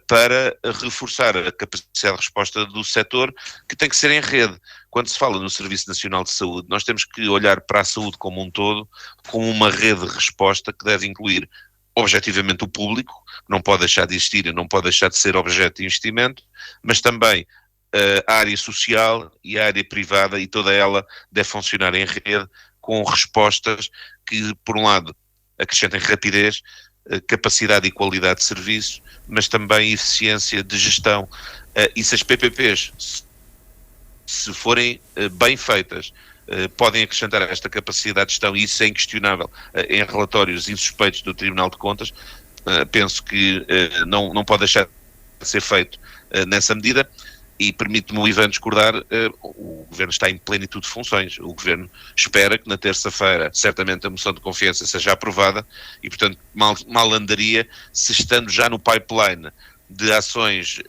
S4: para reforçar a capacidade de resposta do setor, que tem que ser em rede. Quando se fala no Serviço Nacional de Saúde, nós temos que olhar para a saúde como um todo, como uma rede de resposta que deve incluir objetivamente o público, não pode deixar de existir, não pode deixar de ser objeto de investimento, mas também a área social e a área privada, e toda ela deve funcionar em rede com respostas que, por um lado, acrescentem rapidez, capacidade e qualidade de serviço, mas também eficiência de gestão. E se as PPPs, se forem bem feitas, podem acrescentar esta capacidade de gestão, e isso é inquestionável em relatórios insuspeitos do Tribunal de Contas, penso que não pode deixar de ser feito nessa medida. E permite-me o Ivan discordar, o Governo está em plenitude de funções. O Governo espera que na terça-feira certamente a moção de confiança seja aprovada e, portanto, mal andaria se, estando já no pipeline de ações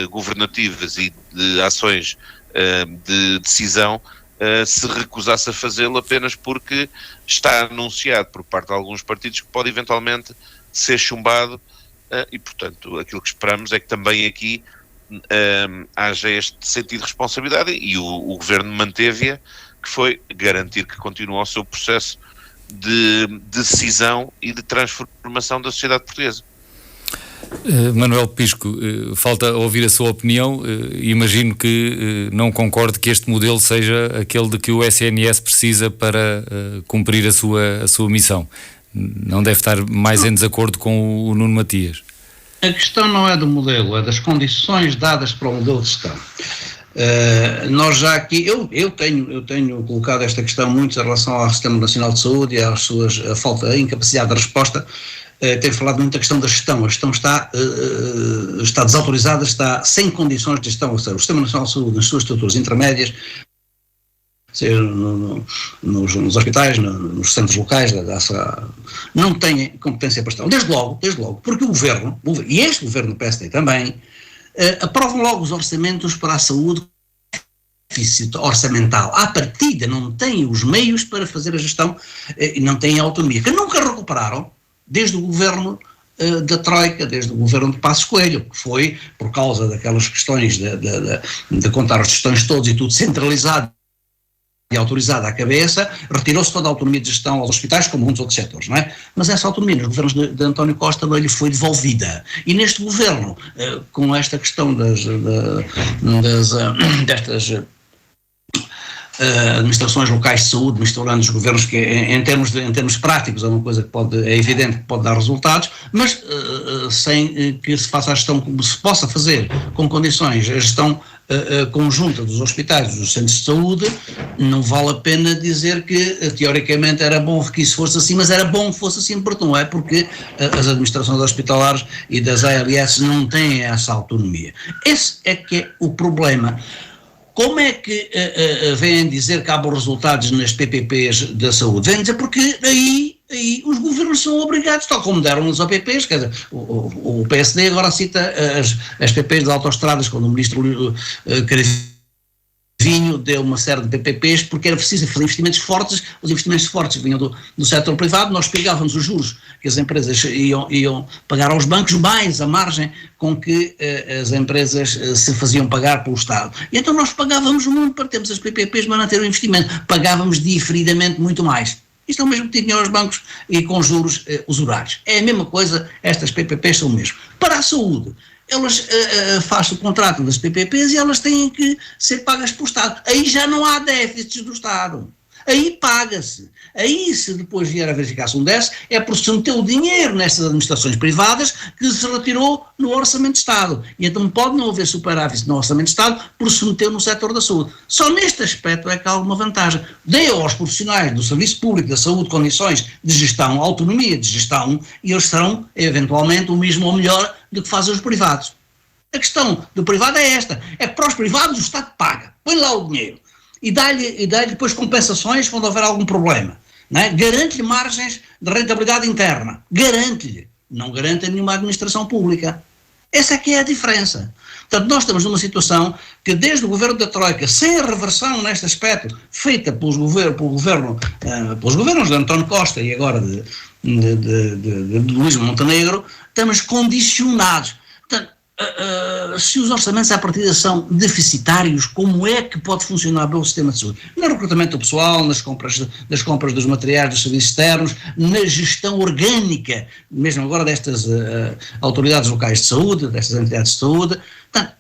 S4: governativas e de ações de decisão, se recusasse a fazê-lo apenas porque está anunciado por parte de alguns partidos que pode eventualmente ser chumbado, e portanto aquilo que esperamos é que também aqui haja este sentido de responsabilidade, e o Governo manteve-a, que foi garantir que continua o seu processo de decisão e de transformação da sociedade portuguesa.
S3: Manuel Pisco, falta ouvir a sua opinião. Imagino que não concorde que este modelo seja aquele de que o SNS precisa para cumprir a sua missão. Não deve estar mais em desacordo com o Nuno Matias.
S5: A questão não é do modelo, é das condições dadas para o modelo de gestão. Nós já aqui, eu tenho colocado esta questão muito em relação ao Sistema Nacional de Saúde e às suas a incapacidade de resposta. Tenho falado muito da questão da gestão. A gestão está desautorizada, está sem condições de gestão. Ou seja, o Sistema Nacional de Saúde, nas suas estruturas intermédias, seja nos hospitais, nos centros locais, não tem competência para gestão. Desde logo, porque o Governo, e este Governo do PSD também, aprovam logo os orçamentos para a saúde, déficit orçamental. À partida não têm os meios para fazer a gestão e não têm a autonomia, que nunca recuperaram desde o Governo da Troika, desde o Governo de Passos Coelho, que foi por causa daquelas questões de contar as gestões todas e tudo centralizado e autorizado à cabeça, retirou-se toda a autonomia de gestão aos hospitais, como muitos outros setores, não é? Mas essa autonomia nos governos de António Costa não lhe foi devolvida. E neste governo, com esta questão destas administrações locais de saúde, misturando os governos, que em termos práticos é uma coisa que é evidente que pode dar resultados, mas sem que se faça a gestão como se possa fazer, com condições, a gestão conjunta dos hospitais, dos centros de saúde. Não vale a pena dizer que teoricamente era bom que isso fosse assim, mas era bom que fosse assim, porque não é, porque as administrações hospitalares e das ALS não têm essa autonomia. Esse é que é o problema. Como é que vêm dizer que há bons resultados nas PPPs da saúde? Vêm dizer porque aí os governos são obrigados, tal como deram nos OPPs, quer dizer, o PSD agora cita as PPPs de autoestradas, quando o ministro Cravinho deu uma série de PPPs porque era preciso fazer investimentos fortes. Os investimentos fortes vinham do setor privado, nós pagávamos os juros que as empresas iam pagar aos bancos, mais a margem com que as empresas se faziam pagar pelo Estado. E então nós pagávamos muito para termos as PPPs, mas não ter o investimento. Pagávamos diferidamente muito mais. Isto é o mesmo que tinham aos bancos e com juros usurários. É a mesma coisa, estas PPPs são o mesmo. Para a saúde, elas fazem o contrato das PPPs e elas têm que ser pagas pelo Estado. Aí já não há déficits do Estado. Aí paga-se. Aí, se depois vier a verificar-se um déficit, é por se meter o dinheiro nestas administrações privadas que se retirou no Orçamento de Estado. E então pode não haver superávit no Orçamento de Estado por se meter no setor da saúde. Só neste aspecto é que há alguma vantagem. Dê aos profissionais do Serviço Público da Saúde condições de gestão, autonomia de gestão, e eles serão, eventualmente, o mesmo ou melhor do que fazem os privados. A questão do privado é esta. É que para os privados o Estado paga. Põe lá o dinheiro. E dá-lhe depois compensações quando houver algum problema. Garante-lhe margens de rentabilidade interna. Garante-lhe. Não garante a nenhuma administração pública. Essa é que é a diferença. Portanto, nós estamos numa situação que desde o governo da Troika, sem a reversão neste aspecto, feita pelos governos de António Costa e agora de Luís Montenegro, estamos condicionados. Portanto, se os orçamentos à partida são deficitários, como é que pode funcionar bem o sistema de saúde? No recrutamento do pessoal, nas compras dos materiais dos serviços externos, na gestão orgânica, mesmo agora destas autoridades locais de saúde, destas entidades de saúde. Portanto,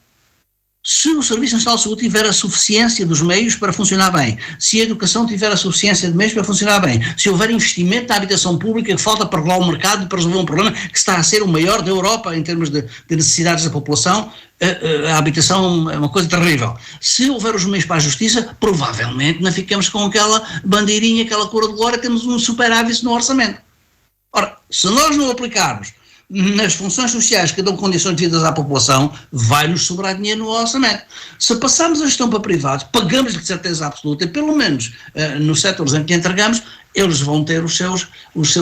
S5: se o Serviço Nacional de Saúde tiver a suficiência dos meios para funcionar bem, se a educação tiver a suficiência de meios para funcionar bem, se houver investimento na habitação pública que falta para regular o mercado e para resolver um problema que está a ser o maior da Europa em termos de necessidades da população, a habitação é uma coisa terrível. Se houver os meios para a justiça, provavelmente não ficamos com aquela bandeirinha, aquela cor de glória, temos um superávit no orçamento. Ora, se nós não aplicarmos nas funções sociais que dão condições de vida à população, vai-nos sobrar dinheiro no orçamento. Se passarmos a gestão para privados, pagamos de certeza absoluta, e pelo menos nos setores em que entregamos, eles vão ter os seus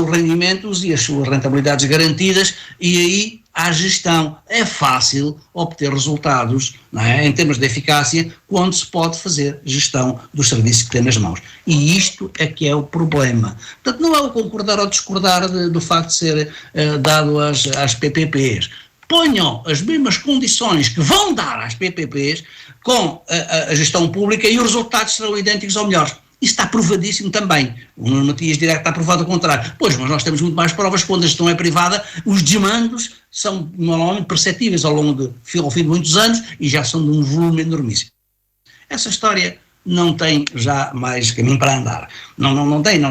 S5: rendimentos e as suas rentabilidades garantidas, e aí à gestão. É fácil obter resultados, não é, em termos de eficácia, quando se pode fazer gestão dos serviços que tem nas mãos. E isto é que é o problema. Portanto, não é o concordar ou discordar do facto de ser dado às PPPs. Ponham as mesmas condições que vão dar às PPPs com a gestão pública e os resultados serão idênticos ou melhores. Isso está provadíssimo também. O Nuno Matias dirá que está provado ao contrário. Pois, mas nós temos muito mais provas que quando a gestão é privada, os desmandos são normalmente perceptíveis ao fim de muitos anos e já são de um volume enormíssimo. Essa história não tem já mais caminho para andar. Não tem.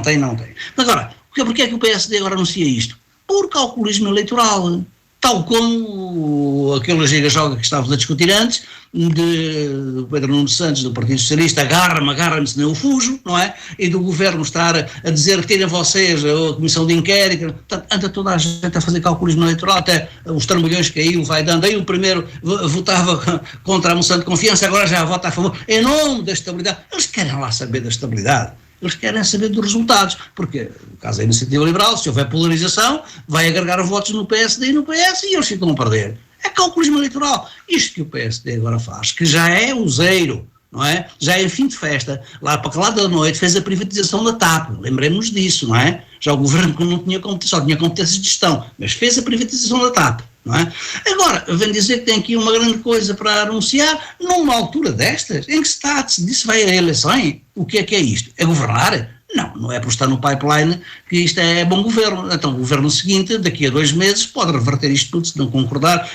S5: Agora, porque é que o PSD agora anuncia isto? Por calculismo eleitoral. Tal como aquele giga-joga que estávamos a discutir antes, do Pedro Nuno Santos, do Partido Socialista, agarra-me, senão eu fujo, não é? E do Governo estar a dizer que tirem vocês a Comissão de Inquérito. Portanto, anda toda a gente a fazer cálculos eleitoral, até os trambolhões que aí vai dando. Aí o primeiro votava contra a moção de confiança, agora já vota a favor, em nome da estabilidade. Eles querem lá saber da estabilidade. Eles querem saber dos resultados, porque, no caso da Iniciativa Liberal, se houver polarização, vai agregar votos no PSD e no PS e eles ficam a perder. É calculismo eleitoral. Isto que o PSD agora faz, que já é useiro, não é? Já é fim de festa. Lá para aquele lado da noite fez a privatização da TAP, lembremos disso, não é? Já o governo não tinha competência, só tinha competências de gestão, mas fez a privatização da TAP. Não é? Agora, vem dizer que tem aqui uma grande coisa para anunciar numa altura destas, em que se está a decidir se vai a eleições. O que é isto? É governar? Não é por estar no pipeline que isto é bom governo. Então o governo seguinte, daqui a 2 meses, pode reverter isto tudo se não concordar.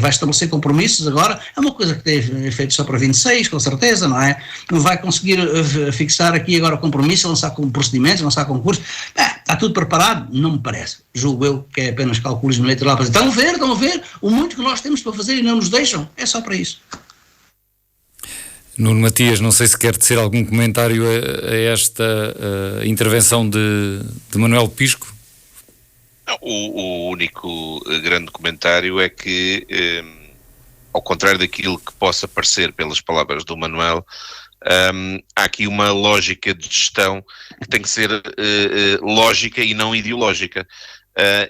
S5: Vai estabelecer compromissos agora? É uma coisa que tem efeito só para 26, com certeza, não é? Não vai conseguir fixar aqui agora compromissos, lançar procedimentos, lançar concursos. Está tudo preparado? Não me parece. Julgo eu que é apenas calculismo eleitoral para dizer, estão a ver o muito que nós temos para fazer e não nos deixam. É só para isso.
S3: Nuno Matias, não sei se quer tecer algum comentário a esta intervenção de Manuel Pisco.
S4: O único grande comentário é que, ao contrário daquilo que possa parecer pelas palavras do Manuel, há aqui uma lógica de gestão que tem que ser lógica e não ideológica.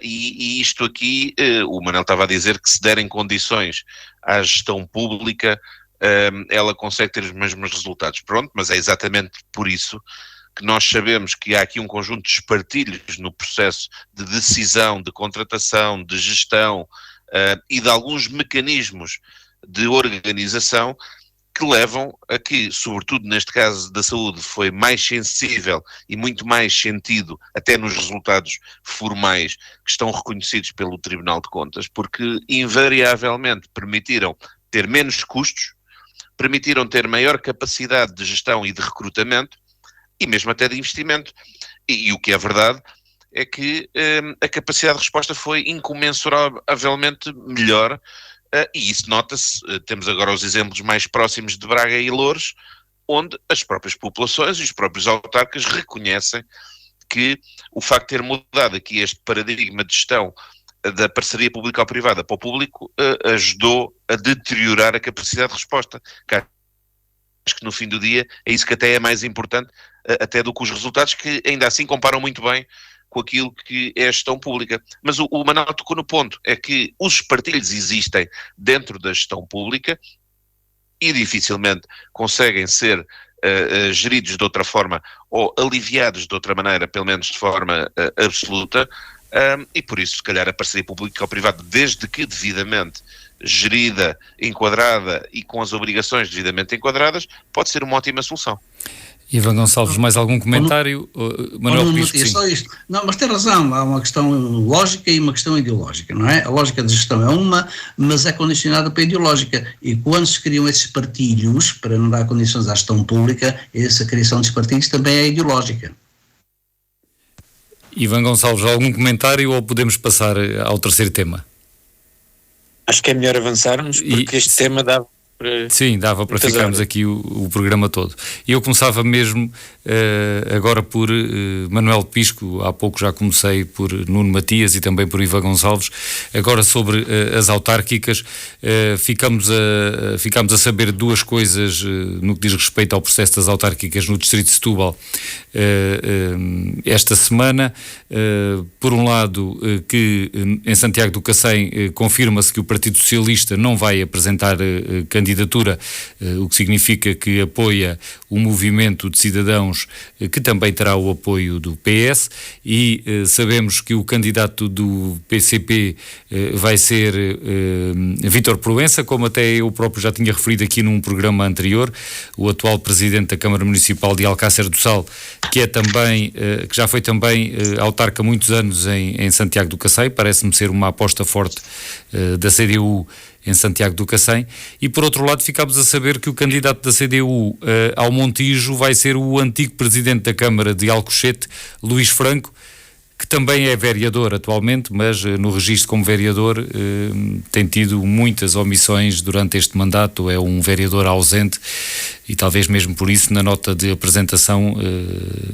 S4: E isto aqui, o Manuel estava a dizer que se derem condições à gestão pública, ela consegue ter os mesmos resultados. Pronto, mas é exatamente por isso que nós sabemos que há aqui um conjunto de espartilhos no processo de decisão, de contratação, de gestão e de alguns mecanismos de organização que levam a que, sobretudo neste caso da saúde, foi mais sensível e muito mais sentido até nos resultados formais que estão reconhecidos pelo Tribunal de Contas, porque invariavelmente permitiram ter menos custos, permitiram ter maior capacidade de gestão e de recrutamento e mesmo até de investimento. E o que é verdade é que a capacidade de resposta foi incomensuravelmente melhor e isso nota-se. Temos agora os exemplos mais próximos de Braga e Loures, onde as próprias populações e os próprios autarcas reconhecem que o facto de ter mudado aqui este paradigma de gestão da parceria público-privada para o público ajudou a deteriorar a capacidade de resposta. Acho que no fim do dia é isso que até é mais importante, até do que os resultados, que ainda assim comparam muito bem com aquilo que é a gestão pública. Mas o Manuel tocou no ponto, é que os espartilhos existem dentro da gestão pública e dificilmente conseguem ser geridos de outra forma ou aliviados de outra maneira, pelo menos de forma absoluta. E por isso, se calhar, a parceria público-privada, desde que devidamente gerida, enquadrada e com as obrigações devidamente enquadradas, pode ser uma ótima solução.
S3: Ivan Gonçalves, mais algum comentário? Manuel Pisco, sim.
S5: Só isto. Não, mas tem razão, há uma questão lógica e uma questão ideológica, não é? A lógica de gestão é uma, mas é condicionada pela ideológica. E quando se criam esses partilhos, para não dar condições à gestão pública, essa criação desses partilhos também é ideológica.
S3: Ivan Gonçalves, algum comentário ou podemos passar ao terceiro tema?
S1: Acho que é melhor avançarmos porque este tema dá
S3: Sim, dava para ficarmos aqui o programa todo. E eu começava mesmo agora por Manuel Pisco. Há pouco já comecei por Nuno Matias e também por Iva Gonçalves. Agora sobre as autárquicas, ficámos a saber duas coisas no que diz respeito ao processo das autárquicas no distrito de Setúbal esta semana. Por um lado, que em Santiago do Cacém confirma-se que o Partido Socialista não vai apresentar candidatura, o que significa que apoia o movimento de cidadãos, que também terá o apoio do PS, e sabemos que o candidato do PCP vai ser Vítor Proença, como até eu próprio já tinha referido aqui num programa anterior, o atual presidente da Câmara Municipal de Alcácer do Sal, que já foi também autarca há muitos anos em Santiago do Cacém. Parece-me ser uma aposta forte da CDU em Santiago do Cacém. E por outro lado ficámos a saber que o candidato da CDU ao Montijo vai ser o antigo presidente da Câmara de Alcochete, Luís Franco, que também é vereador atualmente, mas no registro como vereador tem tido muitas omissões durante este mandato. É um vereador ausente e talvez mesmo por isso na nota de apresentação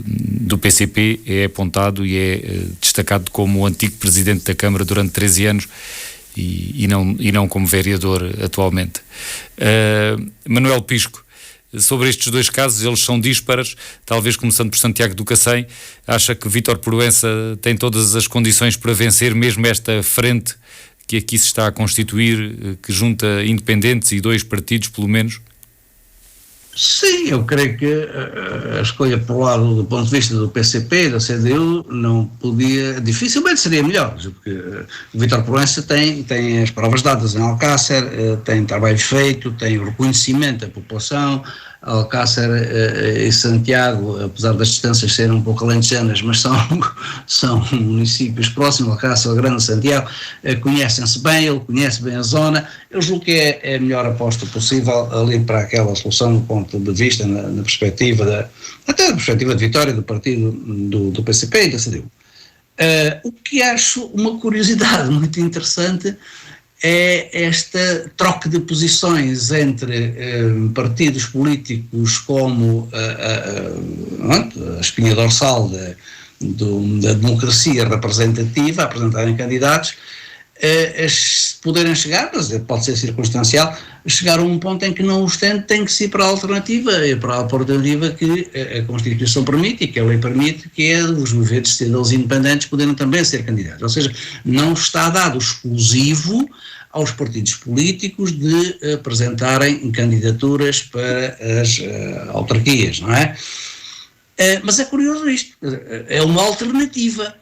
S3: do PCP é apontado e é destacado como o antigo presidente da Câmara durante 13 anos e não como vereador atualmente. Manuel Pisco, sobre estes dois casos, eles são díspares, talvez começando por Santiago do Cacém, acha que Vítor Proença tem todas as condições para vencer mesmo esta frente que aqui se está a constituir, que junta independentes e dois partidos pelo menos?
S5: Sim, eu creio que a escolha por lado do ponto de vista do PCP e da CDU não podia, dificilmente seria melhor, porque o Vítor Proença tem as provas dadas em Alcácer, tem trabalho feito, tem o reconhecimento da população. Alcácer e Santiago, apesar das distâncias serem um pouco alentejanas, mas são municípios próximos. Alcácer, Grande, Santiago, conhecem-se bem, ele conhece bem a zona. Eu julgo que é a melhor aposta possível ali para aquela solução do ponto de vista, na perspectiva até da perspectiva de vitória do partido do PCP e da CDU. O que acho uma curiosidade muito interessante é esta troca de posições entre partidos políticos como a espinha dorsal da democracia representativa, a apresentarem candidatos, poderem chegar, mas pode ser circunstancial, chegar a um ponto em que não os tem que ser para a alternativa que a Constituição permite e que a lei permite, que é os movimentos de cidadãos independentes poderem também ser candidatos. Ou seja, não está dado exclusivo aos partidos políticos de apresentarem candidaturas para as autarquias, não é? Mas é curioso isto, é uma alternativa.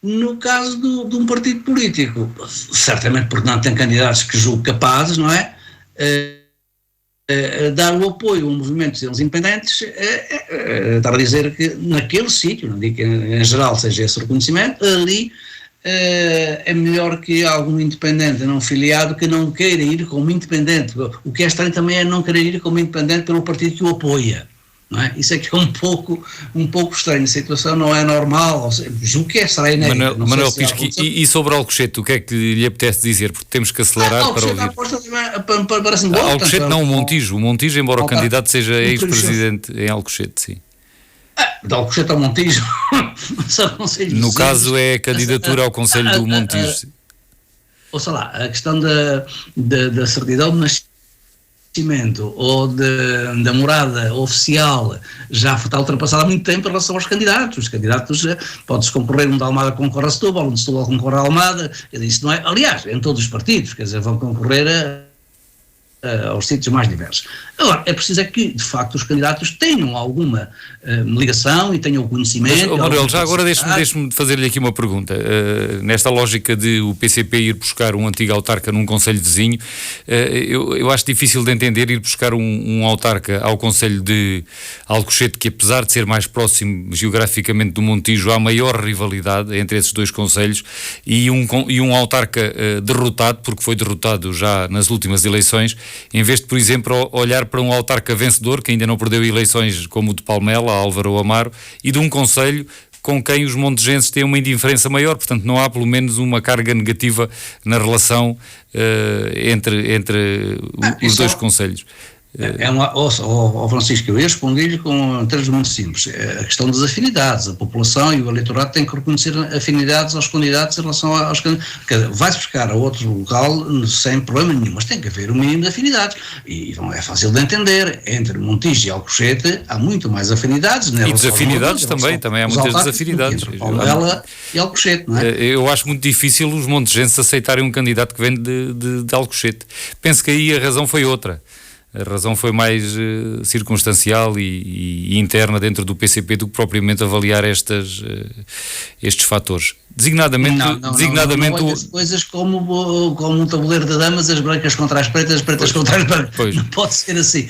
S5: No caso de um partido político, certamente porque não tem candidatos que julgue capazes, não é? Dar o apoio a um movimento de cidadãos independentes, estar a dizer que naquele sítio, não digo que em geral seja esse reconhecimento, ali é melhor que algum independente não filiado que não queira ir como independente. O que é estranho também é não querer ir como independente pelo partido que o apoia. Não é? Isso é que é um pouco estranho, a situação não é normal, julgo que será inédito.
S3: Manuel Pisco, e sobre Alcochete, o que é que lhe apetece dizer? Porque temos que acelerar para ouvir. Alcochete não, o Montijo, embora o candidato seja ex-presidente em Alcochete, sim.
S5: De Alcochete ao Montijo.
S3: No caso é a candidatura ao Conselho do Montijo.
S5: Ouça lá, a questão da certidão de nascimento ou da morada oficial já está ultrapassada há muito tempo em relação aos candidatos. Os candidatos, pode-se concorrer, um de Almada concorre a Setúbal, um de Setúbal concorre a Almada, isso não é, aliás, em todos os partidos, quer dizer, vão concorrer aos sítios mais diversos. Agora, é preciso que, de facto, os candidatos tenham alguma ligação e tenham o conhecimento.
S3: Mas, Manuel, já agora deixe-me fazer-lhe aqui uma pergunta. Nesta lógica de o PCP ir buscar um antigo autarca num concelho vizinho, eu acho difícil de entender ir buscar um autarca ao concelho de Alcochete, que apesar de ser mais próximo geograficamente do Montijo, há maior rivalidade entre esses dois concelhos, e um autarca derrotado, porque foi derrotado já nas últimas eleições, em vez de, por exemplo, olhar para um autarca vencedor, que ainda não perdeu eleições, como o de Palmela, Álvaro Amaro, e de um concelho com quem os montejenses têm uma indiferença maior, portanto não há pelo menos uma carga negativa na relação entre os dois concelhos.
S5: Francisco, eu respondi-lhe com termos muito simples. A questão das afinidades. A população e o eleitorado têm que reconhecer afinidades aos candidatos em relação aos candidatos. Vai-se buscar a outro local sem problema nenhum, mas tem que haver um mínimo de afinidades. E é fácil de entender. Entre Montijo e Alcochete há muito mais afinidades.
S3: E desafinidades também há muitas desafinidades.
S5: Ela e Alcochete, não é?
S3: Eu acho muito difícil os montejenses aceitarem um candidato que vem de Alcochete. Penso que aí a razão foi outra. A razão foi mais circunstancial e interna dentro do PCP do que propriamente avaliar estes fatores. Designadamente...
S5: Não é coisas como um tabuleiro de damas, as brancas contra as pretas contra as brancas.
S3: Pois.
S5: Não pode ser assim.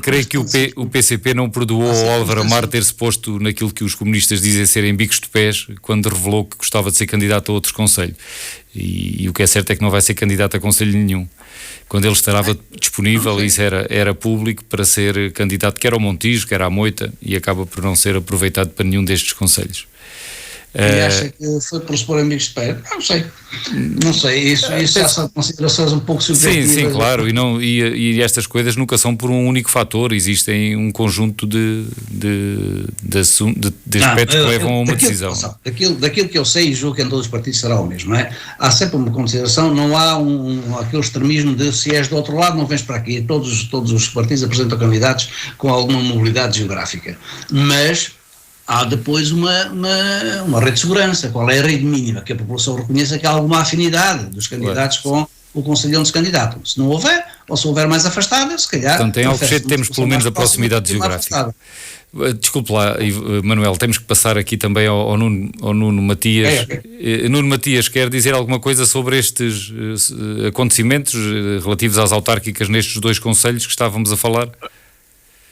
S3: Creio que o PCP não perdoou ao Álvaro Amar ter-se posto naquilo que os comunistas dizem serem bicos de pés, quando revelou que gostava de ser candidato a outros concelhos. E o que é certo é que não vai ser candidato a concelho nenhum. Quando ele estava disponível, isso era público para ser candidato, quer ao Montijo, quer à Moita, e acaba por não ser aproveitado para nenhum destes concelhos.
S5: E acha que foi por expor amigos de pé? Não sei, isso já são considerações um pouco subjetivas.
S3: Sim, claro, e estas coisas nunca são por um único fator, existem um conjunto de aspectos que levam a uma decisão.
S5: Daquilo que eu sei, e julgo que em todos os partidos será o mesmo, não é? Há sempre uma consideração, não há aquele extremismo de se és do outro lado, não vens para aqui. Todos os partidos apresentam candidatos com alguma mobilidade geográfica, mas há depois uma rede de segurança. Qual é a rede mínima? Que a população reconheça que há alguma afinidade dos candidatos com o conselho de candidato. Se não houver, ou se houver mais afastada, se calhar...
S3: Portanto, em Alcochete temos pelo menos a proximidade geográfica. Desculpe lá, Manuel, temos que passar aqui também ao Nuno Matias. Nuno Matias, quer dizer alguma coisa sobre estes acontecimentos relativos às autárquicas nestes dois concelhos que estávamos a falar?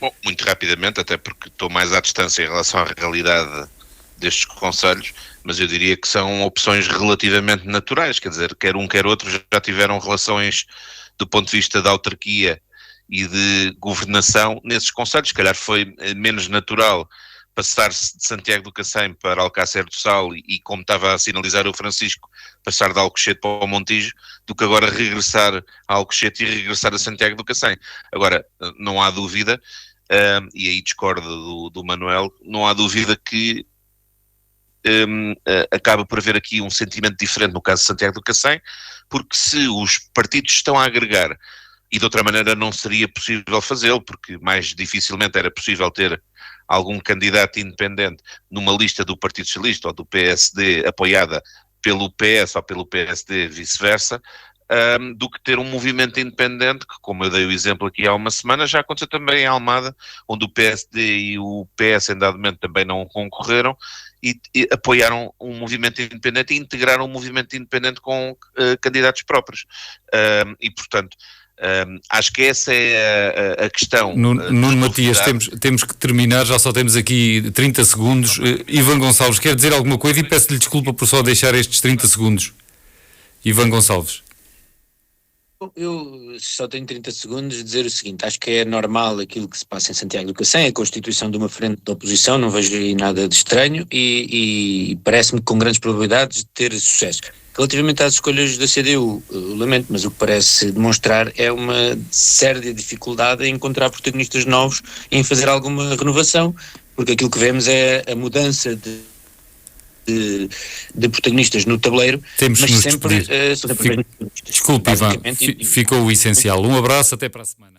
S4: Bom, muito rapidamente, até porque estou mais à distância em relação à realidade destes concelhos, mas eu diria que são opções relativamente naturais, quer dizer, quer um quer outro já tiveram relações do ponto de vista da autarquia e de governação nesses concelhos. Se calhar foi menos natural passar-se de Santiago do Cacém para Alcácer do Sal e, como estava a sinalizar o Francisco, passar de Alcochete para o Montijo, do que agora regressar a Alcochete e regressar a Santiago do Cacém. Agora, não há dúvida, e aí discordo do Manuel, não há dúvida que acaba por haver aqui um sentimento diferente no caso de Santiago do Cacém, porque se os partidos estão a agregar, e de outra maneira não seria possível fazê-lo, porque mais dificilmente era possível ter algum candidato independente numa lista do Partido Socialista ou do PSD apoiada pelo PS ou pelo PSD, vice-versa, do que ter um movimento independente, que, como eu dei o exemplo aqui há uma semana, já aconteceu também em Almada, onde o PSD e o PS em dado momento também não concorreram e apoiaram um movimento independente e integraram um movimento independente com candidatos próprios. E, portanto, acho que essa é a questão.
S3: Nuno Matias, temos que terminar, já só temos aqui 30 segundos. Ivan Gonçalves, quer dizer alguma coisa? E peço-lhe desculpa por só deixar estes 30 segundos. Ivan Gonçalves.
S1: Eu só tenho 30 segundos de dizer o seguinte: acho que é normal aquilo que se passa em Santiago do Cacém, a constituição de uma frente de oposição, não vejo aí nada de estranho e parece-me com grandes probabilidades de ter sucesso. Relativamente às escolhas da CDU, lamento, mas o que parece demonstrar é uma séria dificuldade em encontrar protagonistas novos e em fazer alguma renovação, porque aquilo que vemos é a mudança de protagonistas no tabuleiro,
S3: temos
S1: mas
S3: que nos
S1: sempre...
S3: despedir. Desculpe, Ivan, ficou o essencial. Um abraço, até para a semana.